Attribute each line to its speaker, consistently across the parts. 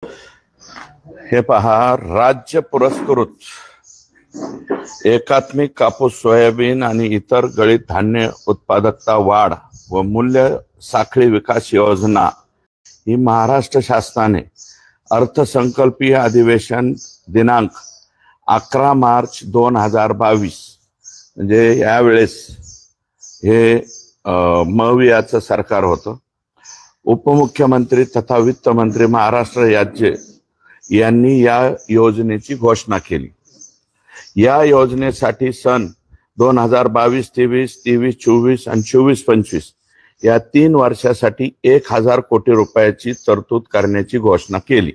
Speaker 1: हे पहा, राज्य पुरस्कृत एकात्मिक कापूस, सोयाबीन आणि इतर गळीत धान्य उत्पादकता वाढ व मूल्य साखळी विकास योजना ही महाराष्ट्र शासनाने अर्थसंकल्पीय अधिवेशन दिनांक 11 मार्च 2022 म्हणजे यावेळेस हे मवियाचं सरकार होतं. उपमुख्यमंत्री तथा वित्त मंत्री महाराष्ट्र राज्य यांनी या योजनेची घोषणा केली. या योजनेसाठी सन 2022-23, 23-24 आणि 24-25 या 3 वर्षासाठी 1000 कोटी रुपयाची तरतूद करण्याची घोषणा केली.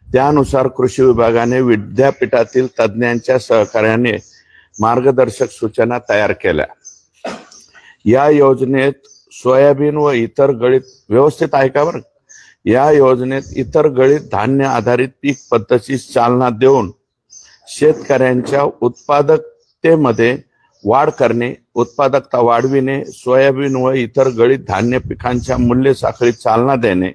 Speaker 1: त्यानुसार कृषी विभागाने विद्यापीठातील तज्ञांच्या सहकार्याने मार्गदर्शक सूचना तयार केल्या. या योजनेत सोयाबीन व इतर गळीत व्यवस्थित ऐका बरं, या योजनेत इतर गळीत धान्य आधारित पीक पद्धतीस चालना देऊन शेतकऱ्यांच्या उत्पादकतेमध्ये वाढ करणे, उत्पादकता वाढविणे, सोयाबीन व इतर गळीत धान्य पिकांच्या मूल्य साखळीत चालना देणे,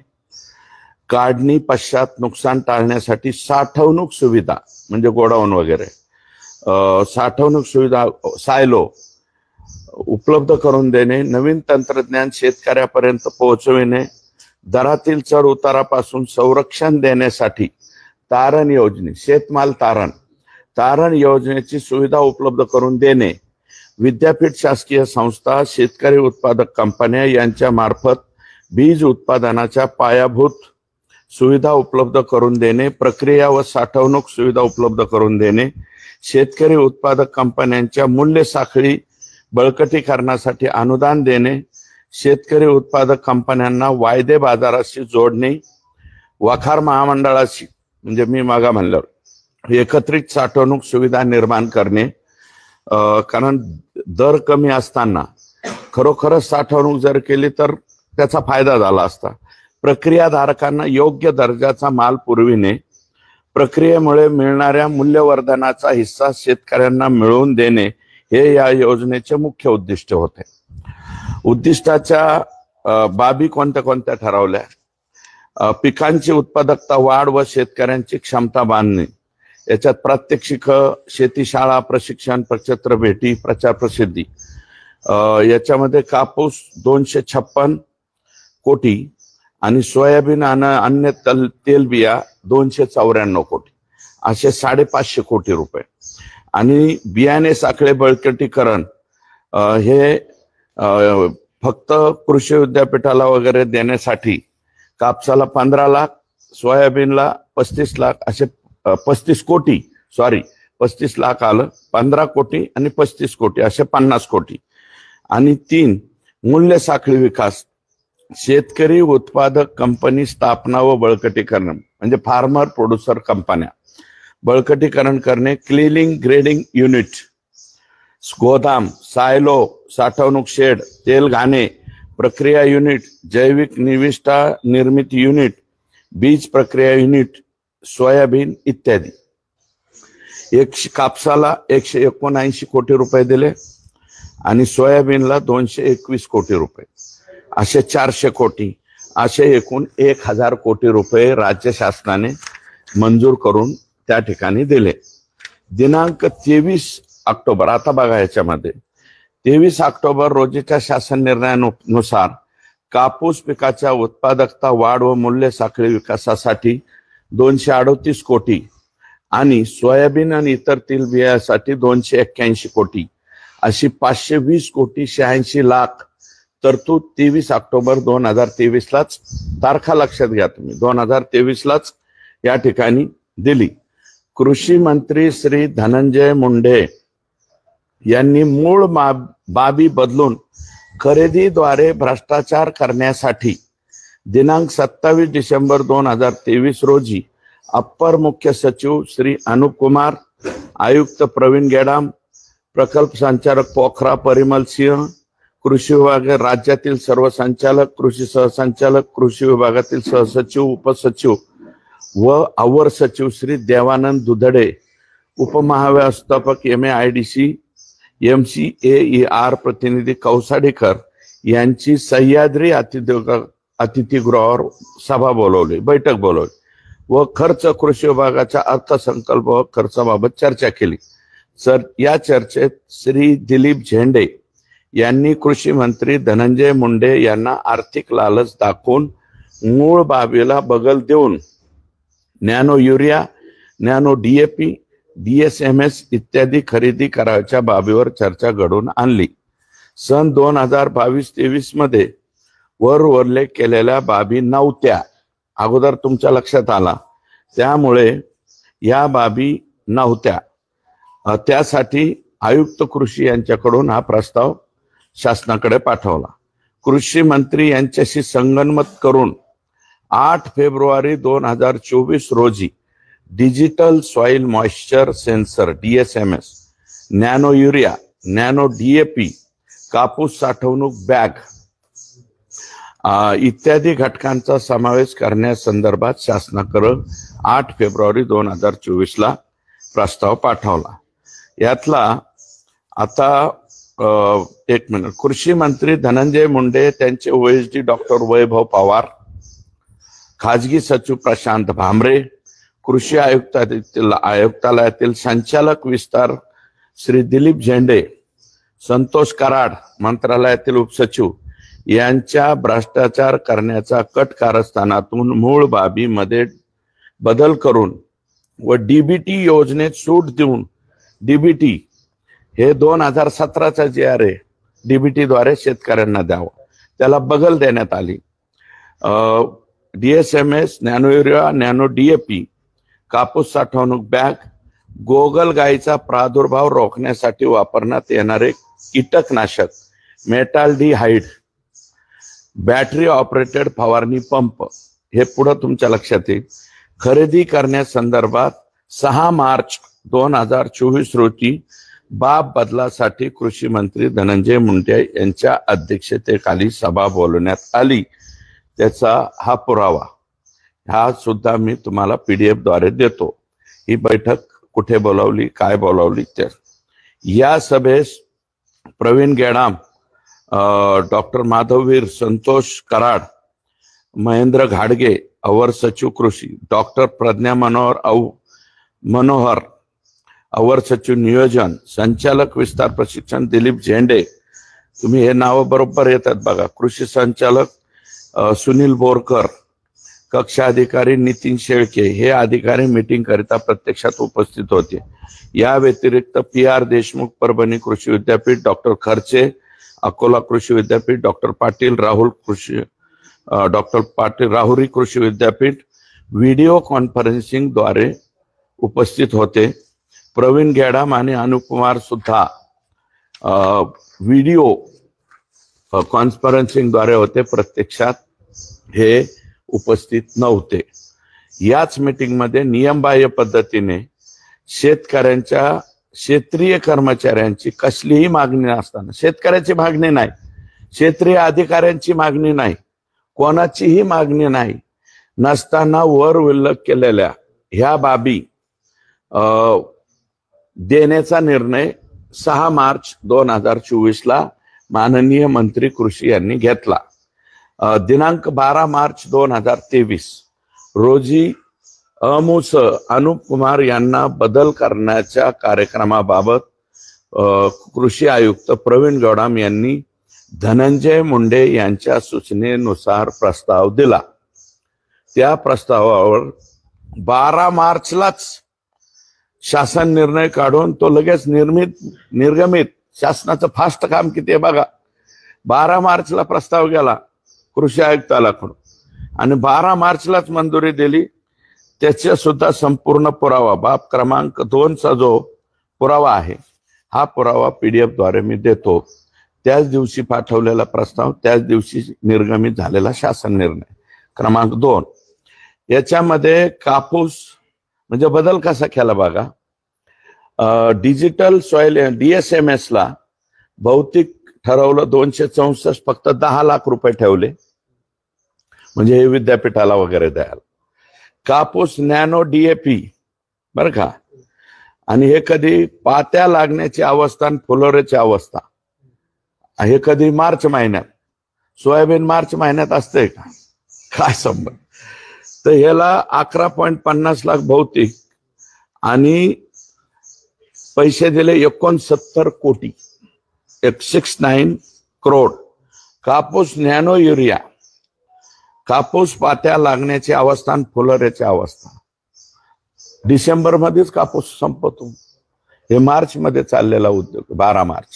Speaker 1: काढणी पश्चात नुकसान टाळण्यासाठी साठवणूक सुविधा म्हणजे गोडाऊन वगैरे, साठवणूक सुविधा सायलो उपलब्ध करून देणे, नवीन तंत्रज्ञान शेतकऱ्यापर्यंत पोहोचविणे, दरातील चढ उतारापासून संरक्षण देण्यासाठी तारण योजने, शेतमाल तारण योजनेची सुविधा उपलब्ध करून देणे, विद्यापीठ, शासकीय संस्था, शेतकरी उत्पादक कंपन्या यांच्या मार्फत बीज उत्पादनाच्या पायाभूत सुविधा उपलब्ध करून देणे, प्रक्रिया व साठवणूक सुविधा उपलब्ध करून देणे, शेतकरी उत्पादक कंपन्यांच्या मूल्य साखळी बळकटीकरणासाठी अनुदान देणे, शेतकरी उत्पादक कंपन्यांना वायदे बाजाराशी जोडणे, वखार महामंडळाशी म्हणजे मी मागा म्हणलं एकत्रित साठवणूक सुविधा निर्माण करणे, कारण दर कमी असताना खरोखरच साठवणूक जर केली तर त्याचा फायदा झाला असता. प्रक्रियाधारकांना योग्य दर्जाचा माल पुरविणे, प्रक्रियेमुळे मिळणाऱ्या मूल्यवर्धनाचा हिस्सा शेतकऱ्यांना मिळवून देणे हे या योजनेचे मुख्य उद्दिष्ट होते. उद्दिष्टाच्या बाबी कोणत्या कोणत्या ठरवल्या? पिकांची उत्पादकता वाढ व शेतकऱ्यांची क्षमता बांधणे, याच्यात प्रात्यक्षिक, शेतीशाळा, प्रशिक्षण, प्रचित्र भेटी, प्रचार प्रसिद्धी. याच्यामध्ये कापूस 256 कोटी आणि सोयाबीन आणि अन्य तेलबिया 294 कोटी, असे 550 कोटी रुपये. आणि बियाणे साखळे बळकटीकरण हे फक्त कृषी विद्यापीठाला वगैरे देण्यासाठी कापसाला 15 लाख, सोयाबीनला 35 लाख, असे 35 कोटी, 35 लाख आलं, 15 कोटी आणि 35 कोटी असे 50 कोटी. आणि 3 मूल्य साखळी विकास, शेतकरी उत्पादक कंपनी स्थापना व बळकटीकरण म्हणजे फार्मर प्रोड्युसर कंपन्या बळकटीकरण करणे, क्लिनिंग ग्रेडिंग युनिट, गोदाम, सायलो, साठवणूक शेड, तेल घाणे प्रक्रिया युनिट, जैविक निविष्ठा निर्मिती युनिट, बीज प्रक्रिया युनिट, सोयाबीन इत्यादी. कापसाला 179 कोटी रुपये दिले आणि सोयाबीनला 221 कोटी रुपये, असे 400 कोटी, असे एकूण 1000 कोटी रुपये राज्य शासनाने मंजूर करून त्या ठिकाणी दिले. दिनांक 23 ऑक्टोबर, आता बघा याच्यामध्ये 23 ऑक्टोबर रोजीच्या शासन निर्णयानुसार कापूस पिकाच्या उत्पादकता वाढ व मूल्य साखळी विकासासाठी 238 कोटी आणि सोयाबीन आणि इतर तेलबियासाठी 281 कोटी, अशी 520 कोटी 86 लाख तरतूद 23 ऑक्टोबर 2023 लाच, तारखा लक्षात घ्या तुम्ही, 2023 लाच या ठिकाणी दिली. कृषी मंत्री श्री धनंजय मुंडे यांनी मूळ बाबी बदलून खरेदीद्वारे भ्रष्टाचार करण्यासाठी दिनांक 27 डिसेंबर 2023 रोजी अप्पर मुख्य सचिव श्री अनुप कुमार, आयुक्त प्रवीण गेडाम, प्रकल्प संचालक पोखरा परिमल सिंह, कृषी विभाग राज्यातील सर्व संचालक, कृषी सहसंचालक, कृषी विभागातील सहसचिव, उपसचिव व अवर सचिव श्री देवानंद दुधडे, उपमहाव्यवस्थापक MAIDC MCAER प्रतिनिधी कौसाडीकर यांची सह्याद्री अतिथीगृहावर सभा बोलवली, बैठक बोलवली व खर्च कृषी विभागाच्या अर्थसंकल्प व खर्चाबाबत चर्चा केली. सर या चर्चेत श्री दिलीप झेंडे यांनी कृषी मंत्री धनंजय मुंडे यांना आर्थिक लालच दाखवून मूळ बाबीला बगल देऊन nano urea, nano DAP, DSMS इत्यादी खरेदी करायच्या बाबीवर चर्चा घडवून आणली. सन 2022-23 मध्ये वर उल्लेख केलेल्या बाबी नव्हत्या, अगोदर तुमच्या लक्षात आला, त्यामुळे या बाबी नव्हत्या. त्यासाठी आयुक्त कृषी यांच्याकडून हा प्रस्ताव शासनाकडे पाठवला. कृषी मंत्री यांच्याशी संगनमत करून 8 फेब्रुवारी 2024 रोजी digital soil moisture sensor DSMS, nano urea, nano DAP, कापूस साठवणूक बॅग इत्यादी घटकांचा समावेश करण्यासंदर्भात शासनाकडे 8 फेब्रुवारी 2024 ला प्रस्ताव पाठवला. यातला आता एक मिनिट, कृषी मंत्री धनंजय मुंडे, त्यांचे OSD डॉक्टर वैभव पवार, खाजगी सचिव प्रशांत भामरे, कृषी आयुक्तालयातील संचालक विस्तार श्री दिलीप झेंडे, संतोष कराड, मंत्रालयातील उपसचिव यांच्या भ्रष्टाचार करण्याचा कट कारस्थानातून मूळ बाबीमध्ये बदल करून व DBT योजनेत सूट देऊन, DBT हे 2017चा GR आहे, DBT द्वारे शेतकऱ्यांना द्यावं, त्याला बगल देण्यात आली. DSMS, nano urea, nano DAP, कापूस साठवणूक बॅग, गोगलगायीचा प्रादुर्भाव रोखण्यासाठी वापरण्यात येणारे कीटकनाशक मेटाल्डिहाइड, बॅटरी ऑपरेटेड फवारणी पंप हे पुढे तुमच्या लक्षात येईल. खरेदी करण्यासंदर्भात 6 मार्च 2024 रोजी बाब बदलासाठी कृषी मंत्री धनंजय मुंडे यांच्या अध्यक्षतेखाली सभा बोलवण्यात आली. त्याचा हा पुरावा हा सुद्धा मी तुम्हाला PDF द्वारे देतो. ही बैठक कुठे बोलावली, काय बोलावली ते. या सभेस प्रवीण गेडाम, डॉक्टर माधववीर, संतोष कराड, महेंद्र घाडगे अवर सचिव कृषी, डॉक्टर प्रज्ञा मनोहर अवर सचिव नियोजन, संचालक विस्तार प्रशिक्षण दिलीप झेंडे, तुम्ही हे नाव बरोबर येतात बघा, कृषी संचालक सुनील बोरकर, कक्षा अधिकारी नितीन शेळके हे अधिकारी मीटिंग करिता प्रत्यक्षात उपस्थित होते. या व्यतिरिक्त PR देशमुख परभणी कृषी विद्यापीठ, डॉक्टर खर्चे अकोला कृषी विद्यापीठ, डॉक्टर पाटील राहुरी कृषी विद्यापीठ व्हिडिओ कॉन्फरन्सिंग द्वारे उपस्थित होते. प्रवीण गेडाम आणि अनुकुमार सुद्धा व्हिडिओ कॉन्फरन्सिंग द्वारे होते, प्रत्यक्षात हे उपस्थित नव्हते. याच मीटिंग मध्ये नियमबाह्य पद्धतीने शेतकऱ्यांच्या क्षेत्रीय कर्मचाऱ्यांची कसलीही मागणी नसताना, शेतकऱ्याची मागणी नाही, क्षेत्रीय अधिकाऱ्यांची मागणी नाही, कोणाचीही मागणी नाही नसताना वर उल्लेख केलेल्या ह्या बाबी देण्याचा निर्णय 6 मार्च 2024 ला माननीय मंत्री कृषी यांनी घेतला. दिनांक 12 मार्च 2023 रोजी अमुस अनुप कुमार यांना बदल करण्याच्या कार्यक्रमाबाबत कृषी आयुक्त प्रवीण गेडाम यांनी धनंजय मुंडे यांच्या सूचनेनुसार प्रस्ताव दिला. त्या प्रस्तावावर 12 मार्चलाच शासन निर्णय काढून तो लगेच निर्गमित, शासनाचं फास्ट काम किती आहे बघा. 12 मार्चला प्रस्ताव गेला कृषी आयुक्तालयाकडून आणि 12 मार्चलाच मंजुरी दिली. त्याचा सुद्धा संपूर्ण पुरावा बाब क्रमांक 2चा जो पुरावा आहे हा पुरावा PDF द्वारे मी देतो. त्याच दिवशी पाठवलेला प्रस्ताव, त्याच दिवशी निर्गमित झालेला शासन निर्णय क्रमांक 2. याच्यामध्ये कापूस म्हणजे बदल कसा केला बघा. डिजिटल सॉइल DSMS ला भौतिक ठरवलं 264, फक्त 10 लाख रुपये ठेवले म्हणजे हे विद्यापीठाला वगैरे द्यायला. कापूस नॅनो DAP बर का, आणि हे कधी पात्या लागण्याची अवस्था आणि फुलोऱ्याची अवस्था, हे कधी मार्च महिन्यात, सोयाबीन मार्च महिन्यात असते का, काय संबंध. तर ह्याला 11.50 लाख भौतिक आणि पैसे दिले 69 कोटी, 169 करोड. कापूस नॅनो युरिया, कापूस पात्या लागण्याची अवस्था आणि फुलोऱ्याची अवस्था. डिसेंबर मध्येच कापूस संपतो, हे मार्च मध्ये चाललेला उद्योग. 12 मार्च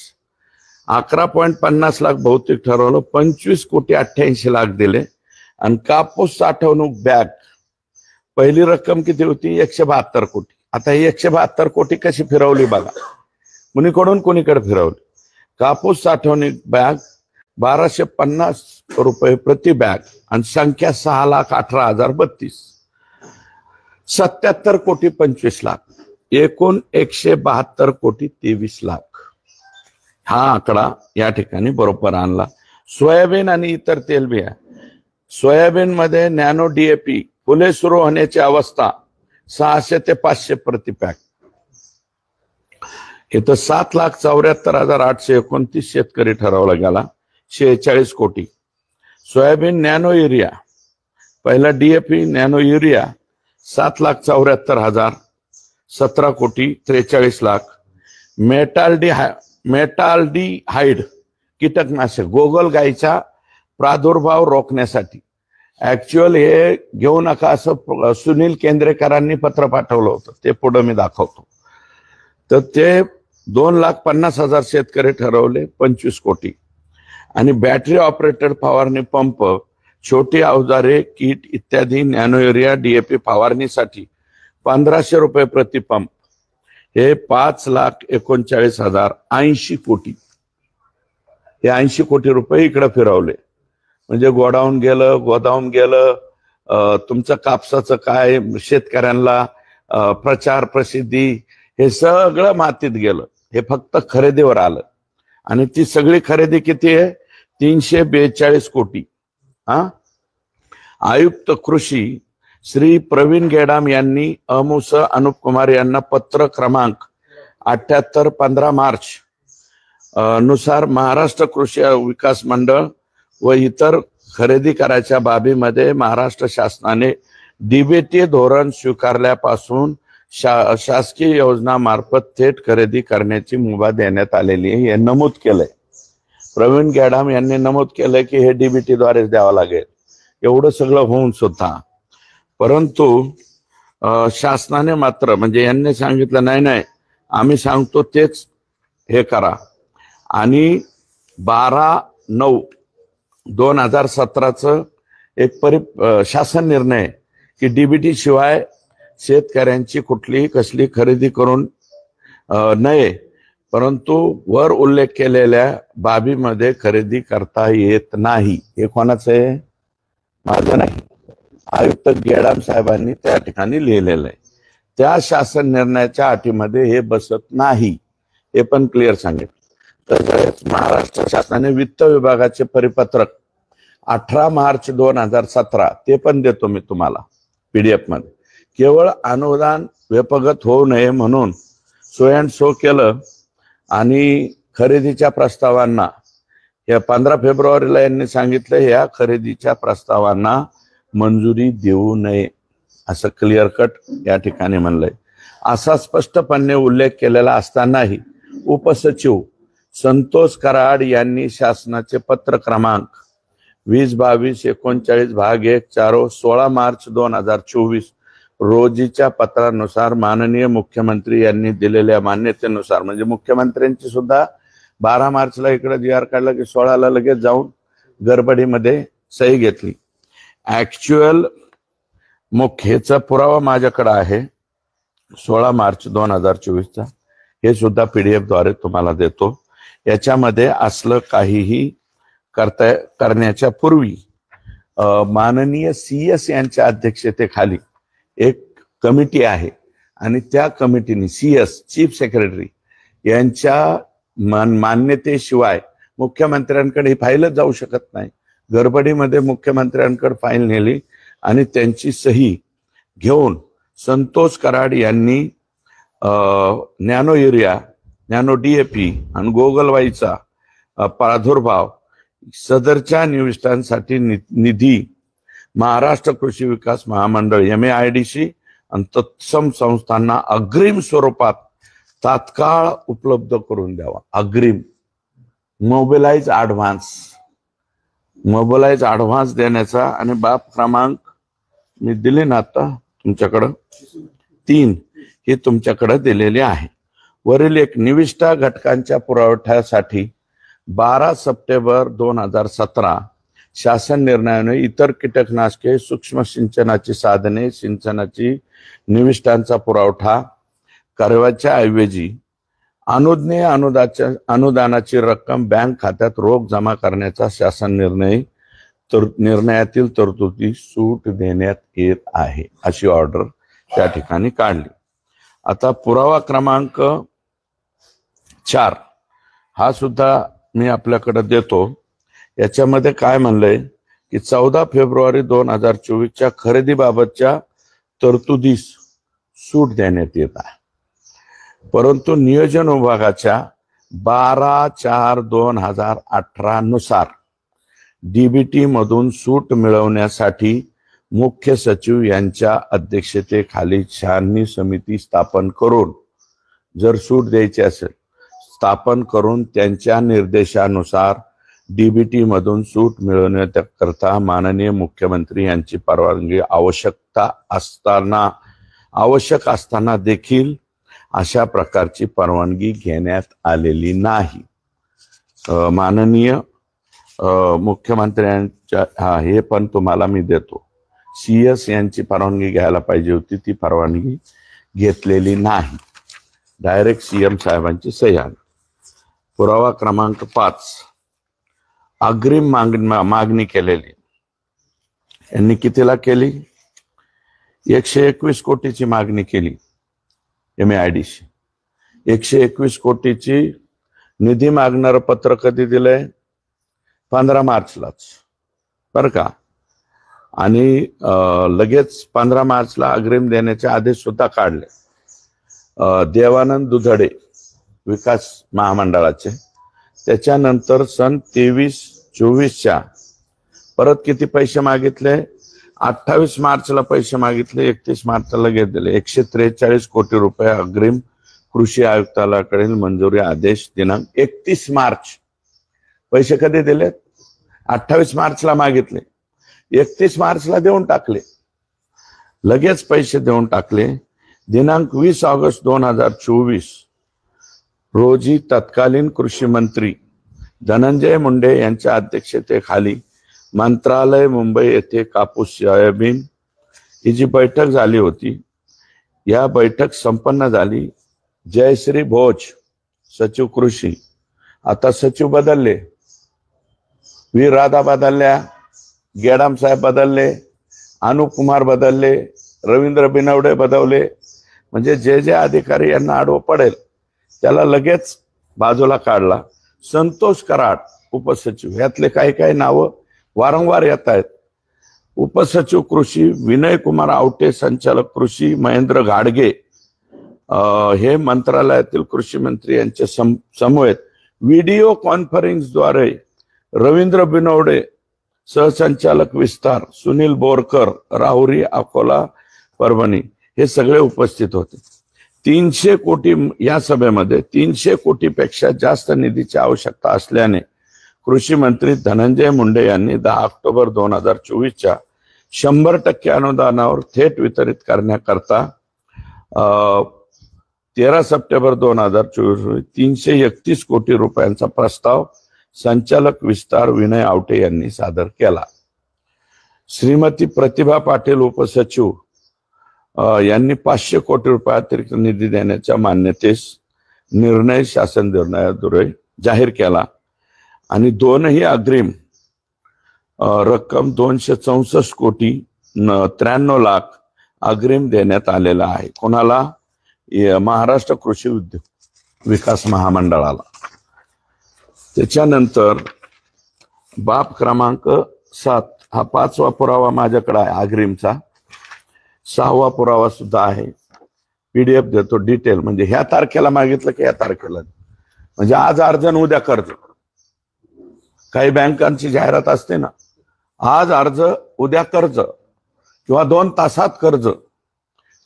Speaker 1: 11.50 लाख भौतिक ठरवलं, 25 कोटी 88 लाख दिले. आणि कापूस साठवणूक बॅग पहिली रक्कम किती होती? 172 कोटी. आता ही 172 कोटी कशी फिरवली बघा, कुणीकडून कुणीकडे फिरवली. कापूस साठवणूक बॅग 1250 रुपये प्रति बॅग आणि संख्या 6,18,032. 77 कोटी 25 लाख, एकूण 172 कोटी 23 लाख. हा आकडा या ठिकाणी बरोबर आणला. सोयाबीन आणि इतर तेलबिया, सोयाबीन मध्ये नॅनो डीएपी फुले सुरू होण्याची अवस्था 600 ते 500 प्रति पॅक. इथं 7,74,829 शेतकरी ठरवला गेला, 46 कोटी. सोयाबीन नॅनो युरिया, पहिला डीएपी नॅनो युरिया 7,74,000, 17 कोटी 43 लाख. मेटाल्डिहाइड कीटकनाशक गोगलगाईचा प्रादुर्भाव रोखण्यासाठी, ऍक्च्युअल हे घेऊ नका असं सुनील केंद्रेकरांनी पत्र पाठवलं होतं, ते पुढे मी दाखवतो. तर ते 2,50,000 शेतकरी ठरवले, 25 कोटी. आणि बॅटरी ऑपरेटेड फवारणी पंप, छोटी अवजारे, किट इत्यादी नॅनो युरिया डीएपी फवारणीसाठी 1,500 रुपये प्रति पंप, हे 5,39,000, 80 कोटी. हे 80 कोटी रुपये इकडे फिरवले. म्हणजे गोडाऊन गेलं, तुमचं कापसाचं काय, शेतकऱ्यांना प्रचार प्रसिद्धी, हे सगळं मातीत गेलं. हे फक्त खरेदीवर आलं. आणि ती सगळी खरेदी किती आहे? 342 कोटी. आयुक्त कृषी श्री प्रवीण गेडाम यांनी अमुस अनुप कुमार यांना पत्र क्रमांक 78 15 मार्च नुसार महाराष्ट्र कृषी विकास मंडळ व इतर खरेदी करायच्या बाबीमध्ये महाराष्ट्र शासनाने डीबीटी धोरण स्वीकारल्यापासून शासकीय योजना मार्फत थेट खरेदी करण्याची मुभा देण्यात आलेली आहे, हे नमूद केलंय. प्रवीण गेडाम यांनी नमूद केलंय की हे डीबीटी द्वारेच द्यावं लागेल. एवढं सगळं होऊन सुद्धा परंतु शासनाने मात्र म्हणजे यांनी सांगितलं नाही आम्ही सांगतो तेच हे करा. आणि 12/9/2017 एक शासन निर्णय की डीबीटी शिवाय शेतकऱ्यांची कुठलीही कसली खरेदी करून नये, परंतु वर उल्लेख केलेल्या बाबीमध्ये खरेदी करता येत नाही. हे कोणाचं आहे? माझं नाही, आयुक्त गेडाम साहेबांनी त्या ठिकाणी लिहिलेलं आहे. त्या शासन निर्णयाच्या अटीमध्ये हे बसत नाही, हे पण क्लिअर सांगितलं. तसेच महाराष्ट्र शासनाने वित्त विभागाचे परिपत्रक 18 मार्च 2017 ते पण देतो मी तुम्हाला पीडीएफ मध्ये. केवळ अनुदान व्यपगत होऊ नये म्हणून सो अँड सो केलं आणि खरेदीच्या प्रस्तावांना या 15 फेब्रुवारीला यांनी सांगितलं या खरेदीच्या प्रस्तावांना मंजुरी देऊ नये असं क्लिअर कट या ठिकाणी म्हणलंय. असा स्पष्टपणे उल्लेख केलेला असतानाही उपसचिव संतोष कराड यांनी शासनाचे पत्र क्रमांक 20/22/39 भाग 1 4 16 मार्च 2024 रोजीच्या पत्रानुसार माननीय मुख्यमंत्री यांनी दिलेल्या मान्यतेनुसार, म्हणजे मुख्यमंत्र्यांची सुद्धा 12 मार्चला इकडे जी.आर काढला की 16ला लगेच जाऊन गडबडीमध्ये सही घेतली. ऍक्च्युअल मुख्यचा पुरावा माझ्याकडे आहे 16 मार्च 2024चा, हे सुद्धा पीडीएफ द्वारे तुम्हाला देतो. याच्यामध्ये असलं काहीही करण्याच्या पूर्वी माननीय CS यांच्या अध्यक्षतेखाली एक कमिटी आहे आणि त्या कमिटीने CS चीफ सेक्रेटरी यांच्या मान्यतेशिवाय मुख्यमंत्र्यांकडे ही फाईलच जाऊ शकत नाही. गडबडीमध्ये मुख्यमंत्र्यांकडे फाईल नेली आणि त्यांची सही घेऊन संतोष कराड यांनी नॅनो युरिया, नॅनो डीएपी आणि गोगलवाईचा प्रादुर्भाव सदरच्या निविष्ठांसाठी निधी महाराष्ट्र कृषी विकास महामंडळ MAIDC आणि तत्सम संस्थांना अग्रिम स्वरूपात तात्काळ उपलब्ध करून द्यावा. अग्रिम मोबिलाइज ऍडव्हान्स देण्याचा. आणि बाब क्रमांक मी दिले ना आता तुमच्याकडं 3 हे तुमच्याकडे दिलेले आहे. वरील एक निविष्ठा घटकांच्या पुरवठ्यासाठी 12 सप्टेंबर 2017 शासन निर्णयाने इतर कीटकनाशके, सूक्ष्म सिंचनाची साधने, सिंचनाची निविष्ठांचा पुरवठा करण्याच्या ऐवजी अनुज्ञेय अनुदानाची रक्कम बँक खात्यात रोख जमा करण्याचा शासन निर्णयातील तरतुदी सूट देण्यात येत आहे, अशी ऑर्डर त्या ठिकाणी काढली. आता पुरावा क्रमांक 4 हा सुद्धा मी आपल्याकडे देतो. याच्यामध्ये काय म्हणलंय की 14 फेब्रुवारी 2024च्या खरेदीबाबतच्या तरतुदीस सूट देण्यात येत आहे, परंतु नियोजन विभागाच्या 12/4/2018 नुसार DBT मधून सूट मिळवण्यासाठी मुख्य सचिव यांच्या अध्यक्षतेखाली छाननी समिती स्थापन करून, जर सूट द्यायची असेल स्थापन करून, त्यांच्या निर्देशानुसार DBT मधून सूट मिळवण्याकरता माननीय मुख्यमंत्री यांची परवानगी आवश्यक असताना देखील अशा प्रकारची परवानगी घेण्यात आलेली नाही. माननीय मुख्यमंत्र्यांच्या हे पण तुम्हाला मी देतो. CS यांची परवानगी घ्यायला पाहिजे होती, ती परवानगी घेतलेली नाही. डायरेक्ट CM साहेबांची सही आहे. पुरावा क्रमांक 5 अग्रिम मागणी केलेली. यांनी कितीला केली? 121 कोटीची मागणी केली MAIDC. 121 कोटीची निधी मागणार पत्र कधी दिलंय? 15 मार्चलाच बर का. आणि लगेच 15 मार्चला अग्रिम देण्याचे आदेश सुद्धा काढले. देवानंद दुधडे विकास महामंडळाचे. त्याच्यानंतर सन 23-24च्या परत किती पैसे मागितले? 28 मार्चला पैसे मागितले, 31 मार्चला लगेच दिले. 143 कोटी रुपये अग्रिम कृषी आयुक्तालयाकडील मंजुरी आदेश दिनांक 31 मार्च. पैसे कधी दिलेत? 28 मार्चला मागितले, 31 मार्चला देऊन टाकले, लगेच पैसे देऊन टाकले. दिनांक 20 ऑगस्ट 2024 रोजी तत्कालीन कृषी मंत्री धनंजय मुंडे यांच्या अध्यक्षतेखाली मंत्रालय मुंबई येथे कापूस सोयाबीन ही जी बैठक झाली होती, या बैठक संपन्न झाली. जयश्री भोज सचिव कृषी, आता सचिव बदलले, वी राधा बदलल्या, गेडाम साहेब बदलले, अनुप कुमार बदलले, रवींद्र बिनवडे बदलले. म्हणजे जे जे अधिकारी यांना आडवं पडेल त्याला लगेच बाजूला काढला. संतोष कराड उपसचिव, यातले काही काही नावं वारंवार येत आहेत. उपसचिव कृषी विनय कुमार आवटे, संचालक कृषी महेंद्र घाडगे, हे मंत्रालयातील कृषी मंत्री यांच्या समवेत व्हिडिओ कॉन्फरन्सद्वारे रवींद्र बिनवडे, सहसंचालक विस्तार सुनील बोरकर, राहुरी अकोला परभणी, हे सगळे उपस्थित होते. 300 कोटी या सभेमध्ये 300 कोटीपेक्षा जास्त निधीची आवश्यकता असल्याने कृषी मंत्री धनंजय मुंडे यांनी 10 ऑक्टोबर 2024च्या 100% अनुदानावर थेट वितरित करण्याकरता 13 सप्टेंबर 2024 331 कोटी रुपयांचा प्रस्ताव संचालक विस्तार विनय आवटे यांनी सादर केला. श्रीमती प्रतिभा पाटील उपसचिव यांनी 500 कोटी रुपये अतिरिक्त निधी देण्याच्या मान्यतेस निर्णय शासन निर्णयाद्वारे जाहीर केला. आणि दोनही अग्रिम रक्कम 264 कोटी 93 लाख अग्रिम देण्यात आलेला आहे. कोणाला? महाराष्ट्र कृषी उद्योग विकास महामंडळाला. त्याच्यानंतर बाब क्रमांक 7 हा 5वा पुरावा माझ्याकडे आहे अग्रिमचा. 6वा पुरावा सुद्धा आहे. PDF देतो डिटेल, म्हणजे ह्या तारखेला मागितलं की ह्या तारखेला, म्हणजे आज अर्जन उद्या कर्ज. काही बँकांची जाहिरात असते ना, आज अर्ज उद्या कर्ज किंवा 2 तासात कर्ज,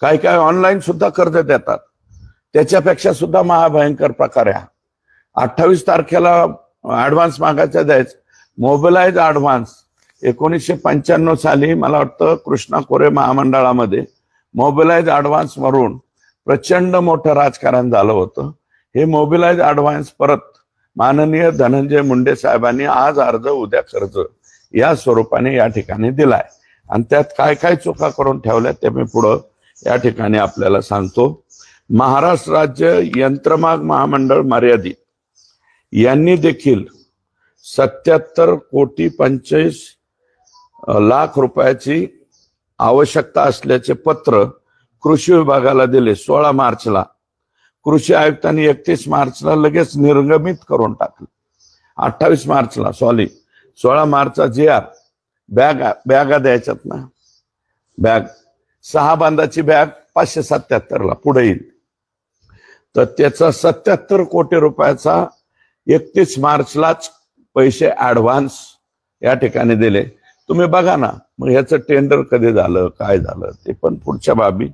Speaker 1: काही काही ऑनलाईन सुद्धा कर्ज देतात, त्याच्यापेक्षा सुद्धा महाभयंकर प्रकार आहे. 28 तारखेला ऍडव्हान्स मागायचा द्यायचं, मोबिलाइज ऍडव्हान्स. 1995 साली मला वाटतं कृष्णा कोरे महामंडळामध्ये मोबिलाइज ऍडव्हान्स वरून प्रचंड मोठं राजकारण झालं होतं. हे मोबिलाइज ऍडव्हान्स परत माननीय धनंजय मुंडे साहेबांनी आज अर्ज उद्या कर्ज या स्वरूपाने या ठिकाणी दिलाय. आणि त्यात काय काय चुका करून ठेवल्या ते मी पुढं या ठिकाणी आपल्याला सांगतो. महाराष्ट्र राज्य यंत्रमाग महामंडळ मर्यादित यांनी देखील 77 कोटी 25 लाख रुपयाची आवश्यकता असल्याचे पत्र कृषी विभागाला दिले 16 मार्चला. कृषी आयुक्तांनी 31 मार्चला लगेच निर्गमित करून टाकले. 28 मार्चला 16 मार्चचा GR. बॅगा द्यायच्यात ना, बॅग 6 बांधाची बॅग 577 पुढे येईल. तर त्याचा 77 कोटी रुपयाचा 31 मार्चलाच पैसे ऍडव्हान्स या ठिकाणी दिले. तुम्ही बघा ना, मग ह्याचं टेंडर कधी झालं, काय झालं ते पण पुढच्या बाबी.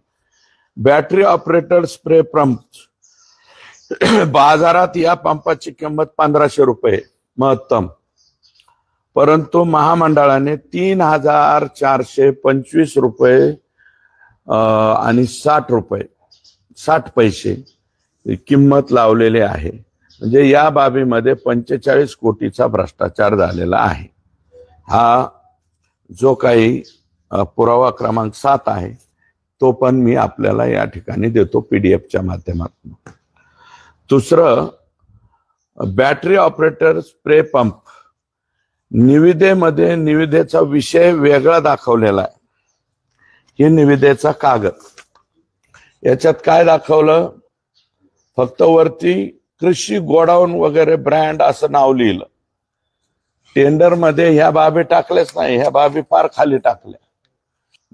Speaker 1: बॅटरी ऑपरेटर स्प्रे पंप, बाजारात या पंपाची किंमत 1500 रुपये महत्तम, परंतु महामंडळाने 3425 रुपये आणि 60 पैसे किंमत लावलेली आहे. म्हणजे या बाबीमध्ये 45 कोटीचा भ्रष्टाचार झालेला आहे. हा जो काही पुरावा क्रमांक 7 आहे तो पण मी आपल्याला या ठिकाणी देतो पीडीएफच्या माध्यमातून. दुसरं, बॅटरी ऑपरेटर स्प्रे पंप निविदेमध्ये निविदेचा विषय वेगळा दाखवलेला आहे. ही निविदेचा कागद, याच्यात काय दाखवलं, फक्त वरती कृषी गोडाऊन वगैरे ब्रँड असं नाव लिहिलं. टेंडर मध्ये ह्या बाबी टाकल्याच नाही, ह्या बाबी फार खाली टाकल्या.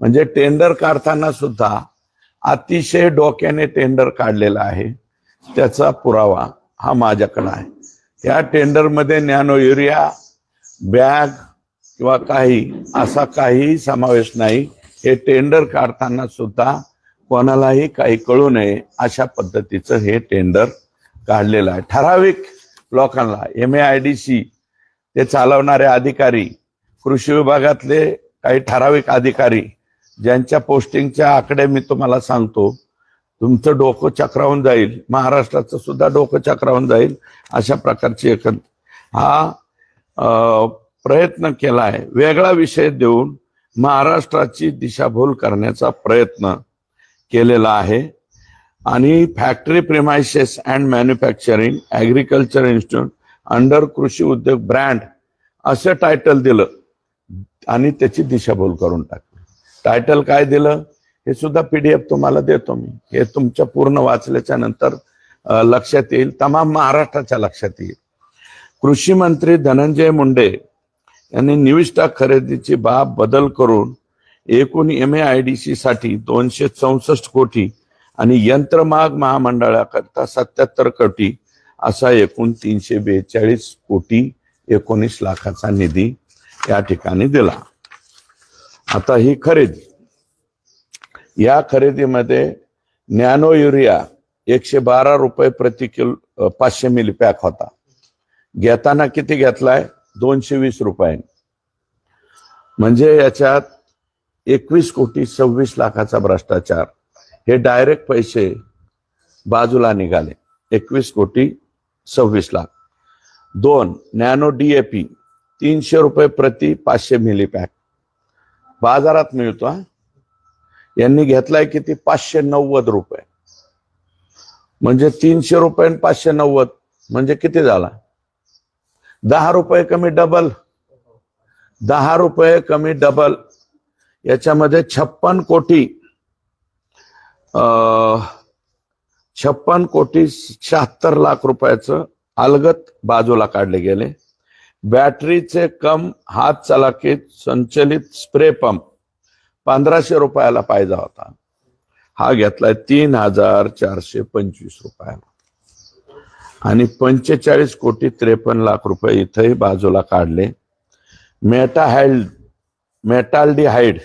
Speaker 1: म्हणजे टेंडर काढताना सुद्धा अतिशय डोक्याने टेंडर काढलेला आहे. त्याचा पुरावा हा माझ्याकडे आहे. या टेंडर मध्ये नॅनो युरिया बॅग किंवा काही असा काही समावेश नाही. हे टेंडर काढताना सुद्धा कोणालाही काही कळू नये अशा पद्धतीचं हे टेंडर काढलेलं आहे. ठराविक लोकांना MAIDC ते चालवणारे अधिकारी, कृषी विभागातले काही ठराविक अधिकारी ज्यांच्या पोस्टिंगच्या आकडे मी तुम्हाला सांगतो, तुमचं डोकं चक्रावून जाईल, महाराष्ट्राचं सुद्धा डोकं चक्रावून जाईल अशा प्रकारची हा प्रयत्न केला आहे. वेगळा विषय देऊन महाराष्ट्राची दिशाभूल करण्याचा प्रयत्न केलेला आहे. आणि factory premises and manufacturing agriculture institute under कृषी उद्योग ब्रँड असं टायटल दिलं आणि त्याची दिशाभूल करून टाकली. टायटल काय दिलं हे सुद्धा PDF तुम्हाला देतो मी. हे तुमच्या पूर्ण वाचल्याच्या नंतर लक्षात येईल, तमाम महाराष्ट्राच्या लक्षात येईल. कृषी मंत्री धनंजय मुंडे यांनी निविष्ठा खरेदीची बाब बदल करून एकूण MAIDC साठी 264 कोटी आणि यंत्रमाग महामंडळाकरता 77 कोटी असा एकूण 342 कोटी 19 लाखाचा निधी या ठिकाणी दिला. आता ही खरेदी, या खरेदीमध्ये नॅनो युरिया 112 रुपये प्रति किलो 500 मिली पॅक होता. घेताना किती घेतलाय, 220 रुपये. म्हणजे याच्यात 21 कोटी 26 लाखाचा भ्रष्टाचार. हे डायरेक्ट पैसे बाजूला निघाले, 21 कोटी 26 लाख. 2 नॅनो DAP 300 रुपये प्रति 500 मिली पॅक बाजारात मिळतो. यांनी घेतलाय किती, 590 रुपये. म्हणजे 300 रुपये 590 म्हणजे किती झाला, 10 रुपये कमी डबल. 10 रुपये कमी डबल. याच्यामध्ये 56 कोटी 76 लाख रुपयाचं अलगत बाजूला काढले गेले. बॅटरीचे कम हात चलाकीत संचलित स्प्रे पंप 1500 रुपयाला पाहिजे होता, हा घेतलाय 3425 रुपयाला. आणि 45 कोटी 53 लाख रुपये इथेही बाजूला काढले. मेटा हेल्थ मेटाल्डिहाइड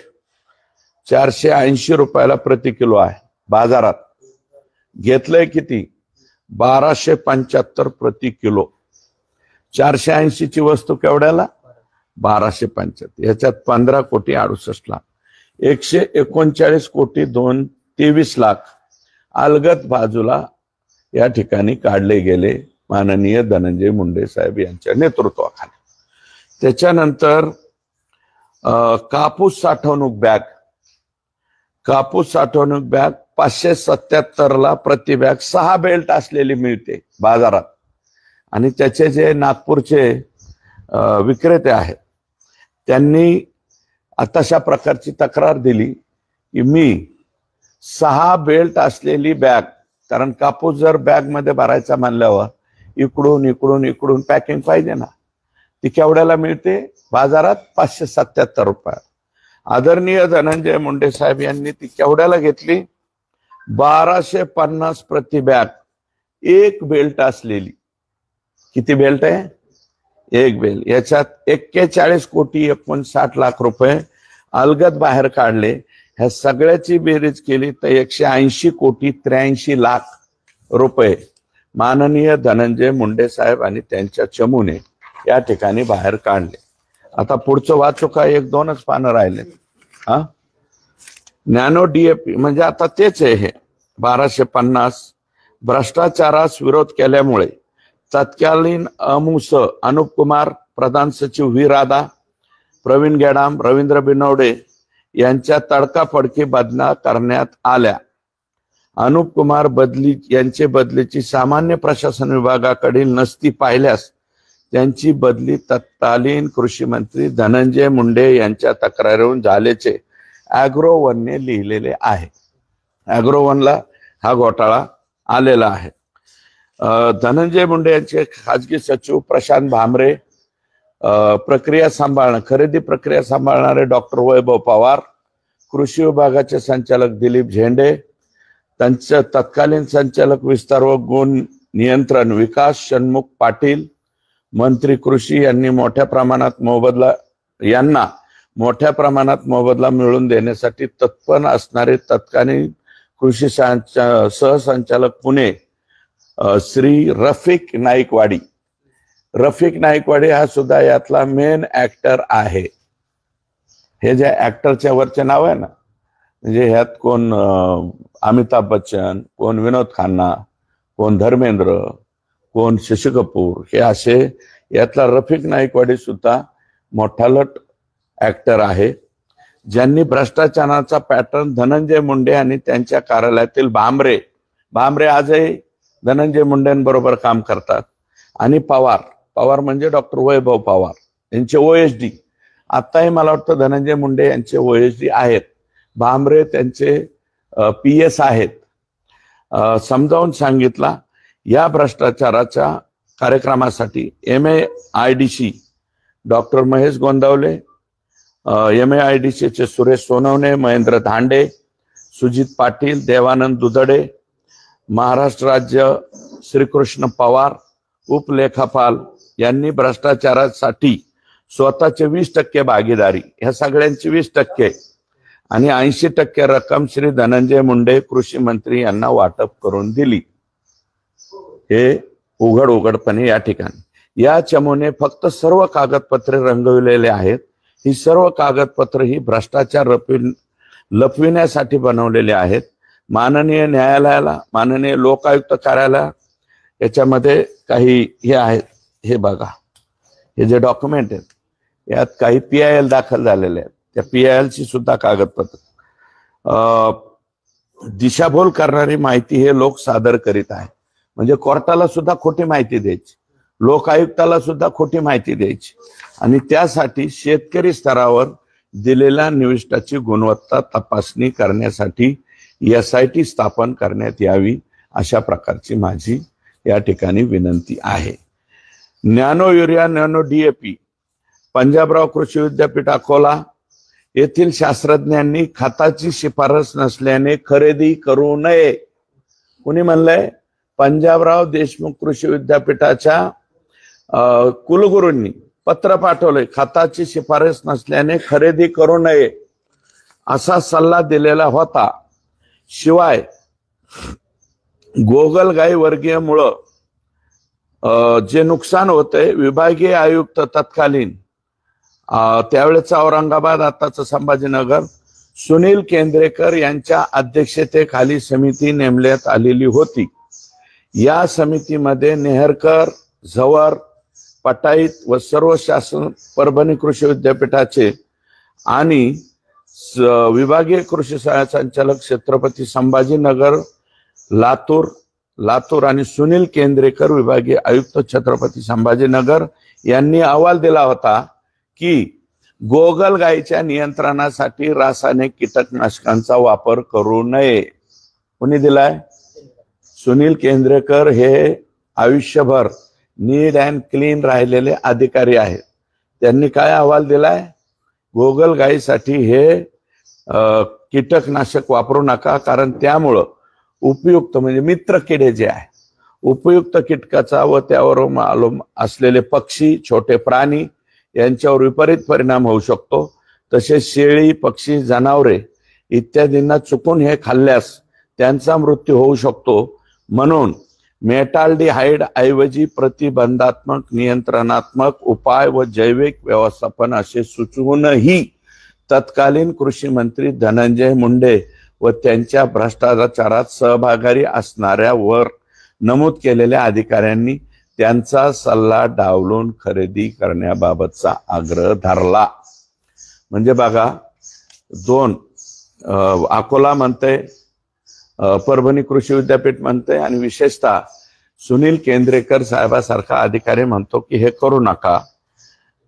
Speaker 1: 480 रुपयाला प्रति किलो आहे बाजारात. घेतलंय किती? 1275 प्रति किलो. 480 ची वस्तू केवढ्याला? 1275. याच्यात 15 कोटी 68 लाख, 139 कोटी 23 लाख अलगद बाजूला या ठिकाणी काढले गेले माननीय धनंजय मुंडे साहेब यांच्या नेतृत्वाखाली. त्याच्यानंतर कापूस साठवणूक बॅग, कापूस साठवणूक बॅग 577 ला प्रति बॅग 6 बेल्ट असलेली मिळते बाजारात. आणि त्याचे जे नागपूरचे विक्रेते आहेत त्यांनी तशा प्रकारची तक्रार दिली की मी 6 बेल्ट असलेली बॅग, कारण कापूस जर बॅग मध्ये भरायचा म्हणल्यावर इकडून इकडून इकडून पॅकिंग पाहिजे ना, ती केवढ्याला मिळते बाजारात? 577 रुपये. आदरणीय धनंजय मुंडे साहेब यांनी ती केवढ्याला घेतली? 1250 प्रति बॅग, 1 बेल्ट असलेली. किती बेल्ट आहे? 1 बेल्ट. याच्यात 41 कोटी 59 लाख रुपये अलगद बाहेर काढले. ह्या सगळ्याची बेरीज केली तर 180 कोटी 83 लाख रुपये माननीय धनंजय मुंडे साहेब आणि त्यांच्या चमूने या ठिकाणी बाहेर काढले. आता पुढचं वाचू का? 1-2च पानं राहिले. नॅनो डीएपी म्हणजे आता तेच आहे हे 1250. भ्रष्टाचारास विरोध केल्यामुळे तत्कालीन अमुस अनुप कुमार, प्रधान सचिव व्ही राधा, प्रवीण गेडाम, रवींद्र बिनवडे यांच्या तडकाफडकी बदल्या करण्यात आल्या. अनुप कुमार यांचे बदलीची सामान्य प्रशासन विभागाकडील नसती पाहिल्यास त्यांची बदली तत्कालीन कृषी मंत्री धनंजय मुंडे यांच्या तक्रारीवरून झाल्याचे अॅग्रोवनने लिहिलेले आहे. अॅग्रोवनला हा घोटाळा आलेला आहे. धनंजय मुंडे यांचे खाजगी सचिव प्रशांत भामरे, प्रक्रिया सांभाळणं, खरेदी प्रक्रिया सांभाळणारे डॉक्टर वैभव पवार, कृषी विभागाचे संचालक दिलीप झेंडे, त्यांचे तत्कालीन संचालक विस्तार व गुण नियंत्रण विकास षण्मुख पाटील, मंत्री कृषी यांनी मोठ्या प्रमाणात मोबदला मिळवून देण्यासाठी तत्पर असणारे तत्कालीन कृषी सहसंचालक पुणे श्री रफिक नाईकवाडी. रफिक नाईकवाडी हा सुद्धा यातला मेन ऍक्टर आहे. हे जे ऍक्टरच्या वरचे नाव आहे ना, म्हणजे ह्यात कोण अमिताभ बच्चन, कोण विनोद खन्ना, कोण धर्मेंद्र, कोण शशी कपूर, हे असे यातला रफिक नाईकवाडी सुद्धा मोठालट ऍक्टर आहे. ज्यांनी भ्रष्टाचाराचा पॅटर्न धनंजय मुंडे आणि त्यांच्या कार्यालयातील भामरे आजही धनंजय मुंडेंबरोबर काम करतात. आणि पवार म्हणजे डॉक्टर वैभव पवार यांचे OSD, आताही मला वाटतं धनंजय मुंडे यांचे OSD आहेत. भामरे त्यांचे PS आहेत. समजावून सांगितला या भ्रष्टाचाराच्या कार्यक्रमासाठी MAIDC doctor Mahesh Gondavale, MAIDC चे सुरेश सोनवणे, महेंद्र धांडे, सुजित पाटील, देवानंद दुधडे, महाराष्ट्र राज्य श्रीकृष्ण पवार, उपलेखापाल यांनी भ्रष्टाचारासाठी स्वतःचे 20% भागीदारी, ह्या सगळ्यांची 20% आणि 80% रक्कम श्री धनंजय मुंडे कृषी मंत्री यांना वाटप करून दिली. हे उघडपणे या ठिकाणी या चमूने फक्त सर्व कागदपत्रे रंगविलेले आहेत. ही सर्व कागदपत्रे ही भ्रष्टाचार लपविण्यासाठी बनवलेले आहेत. माननीय न्यायालयाला, माननीय लोकायुक्त कार्यालय याच्यामध्ये काही हे आहेत. हे बघा, हे जे डॉक्युमेंट आहेत यात काही PIL दाखल झालेले आहेत. त्या PIL ची सुद्धा कागदपत्र दिशाभूल करणारी माहिती हे लोक सादर करीत आहेत. म्हणजे कोर्टाला सुद्धा खोटी माहिती द्यायची, लोकायुक्ताला सुद्धा खोटी माहिती द्यायची आणि त्यासाठी शेतकरी स्तरावर दिलेल्या निविष्ठाची गुणवत्ता तपासणी करण्यासाठी SIT स्थापन करण्यात यावी, अशा प्रकारची माझी या ठिकाणी विनंती आहे. Nano urea, nano DAP Panjabrao कृषी विद्यापीठ अकोला येथील शास्त्रज्ञांनी खताची शिफारस नसल्याने खरेदी करू नये. कुणी म्हणलंय? पंजाबराव देशमुख कृषी विद्यापीठाच्या कुलगुरूंनी पत्र पाठवले, खताची शिफारस नसल्याने खरेदी करू नये असा सल्ला दिलेला होता. शिवाय गोगलगाई वर्गीयमुळं जे नुकसान होते, विभागीय आयुक्त तत्कालीन त्यावेळेचा औरंगाबाद, आताचं संभाजीनगर, सुनील केंद्रेकर यांच्या अध्यक्षतेखाली समिती नेमण्यात आलेली होती. या समितीमध्ये नेहरकर, झवर, पटाईत व सर्व शासन परभणी कृषी विद्यापीठाचे आणि विभागीय कृषी संचालक छत्रपती संभाजीनगर, लातूर आणि सुनील केंद्रेकर विभागीय आयुक्त छत्रपती संभाजीनगर यांनी अहवाल दिला होता की गोगलगाईच्या नियंत्रणासाठी रासायनिक कीटकनाशकांचा वापर करू नये. कोणी दिलाय? सुनील केंद्रेकर हे आयुष्यभर नीट अँड क्लीन राहिलेले अधिकारी आहेत. त्यांनी काय अहवाल दिलाय? गोगलगाईसाठी हे कीटकनाशक वापरू नका, कारण त्यामुळं उपयुक्त म्हणजे मित्र किडे जे आहे, उपयुक्त कीटकाचा व त्यावर मालूम असलेले पक्षी, छोटे प्राणी यांच्यावर विपरीत परिणाम होऊ शकतो. तसेच शेळी, पक्षी, जनावरे इत्यादींना चुकून हे खाल्ल्यास त्यांचा मृत्यू होऊ शकतो. म्हणून मेटाल्डिहाइड ऐवजी प्रतिबंधात्मक, नियंत्रणात्मक उपाय व जैविक व्यवस्थापन असे सुचवूनही तत्कालीन कृषी मंत्री धनंजय मुंडे व त्यांच्या भ्रष्टाचारात सहभागी असणाऱ्या वर नमूद केलेल्या अधिकाऱ्यांनी त्यांचा सल्ला डावलून खरेदी करण्याबाबतचा आग्रह धरला. म्हणजे बघा, दोन, अकोला म्हणते, परभणी कृषी विद्यापीठ म्हणते, आणि विशेषतः सुनील केंद्रेकर साहेबासारखा अधिकारी म्हणतो की हे करू नका.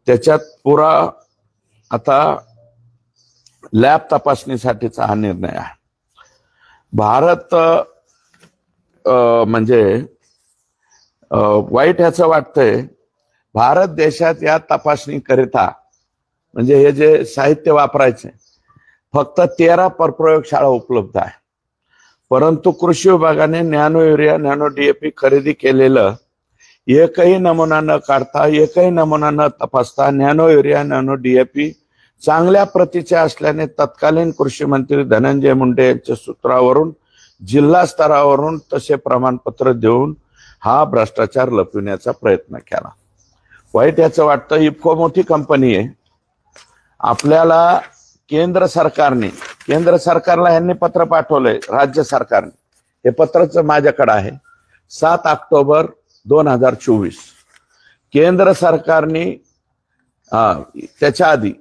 Speaker 1: त्याच्यात पुरा आता लॅब तपासणीसाठीचा हा निर्णय आहे. भारत म्हणजे वाईट ह्याचं वाटतंय, भारत देशात या तपासणी करिता म्हणजे हे जे साहित्य वापरायचे फक्त 13 प्रयोगशाळा उपलब्ध आहे. परंतु कृषी विभागाने नॅनो युरिया, नॅनो DAP खरेदी केलेलं एकही नमुना न काढता, एकही नमुना न तपासता नॅनो युरिया, नॅनो DAP चांगल्या प्रतीचे असल्याने तत्कालीन कृषी मंत्री धनंजय मुंडे यांच्या सूत्रावरून जिल्हा स्तरावरून तसे प्रमाणपत्र देऊन हा भ्रष्टाचार लपविण्याचा प्रयत्न केला. वाईट याचं वाटतं, इफको मोठी कंपनी आहे. आपल्याला केंद्र सरकारला यांनी पत्र पाठवलंय, राज्य सरकारने. हे पत्रच माझ्याकडे आहे, 7 ऑक्टोबर 2024. केंद्र सरकारने त्याच्या आधी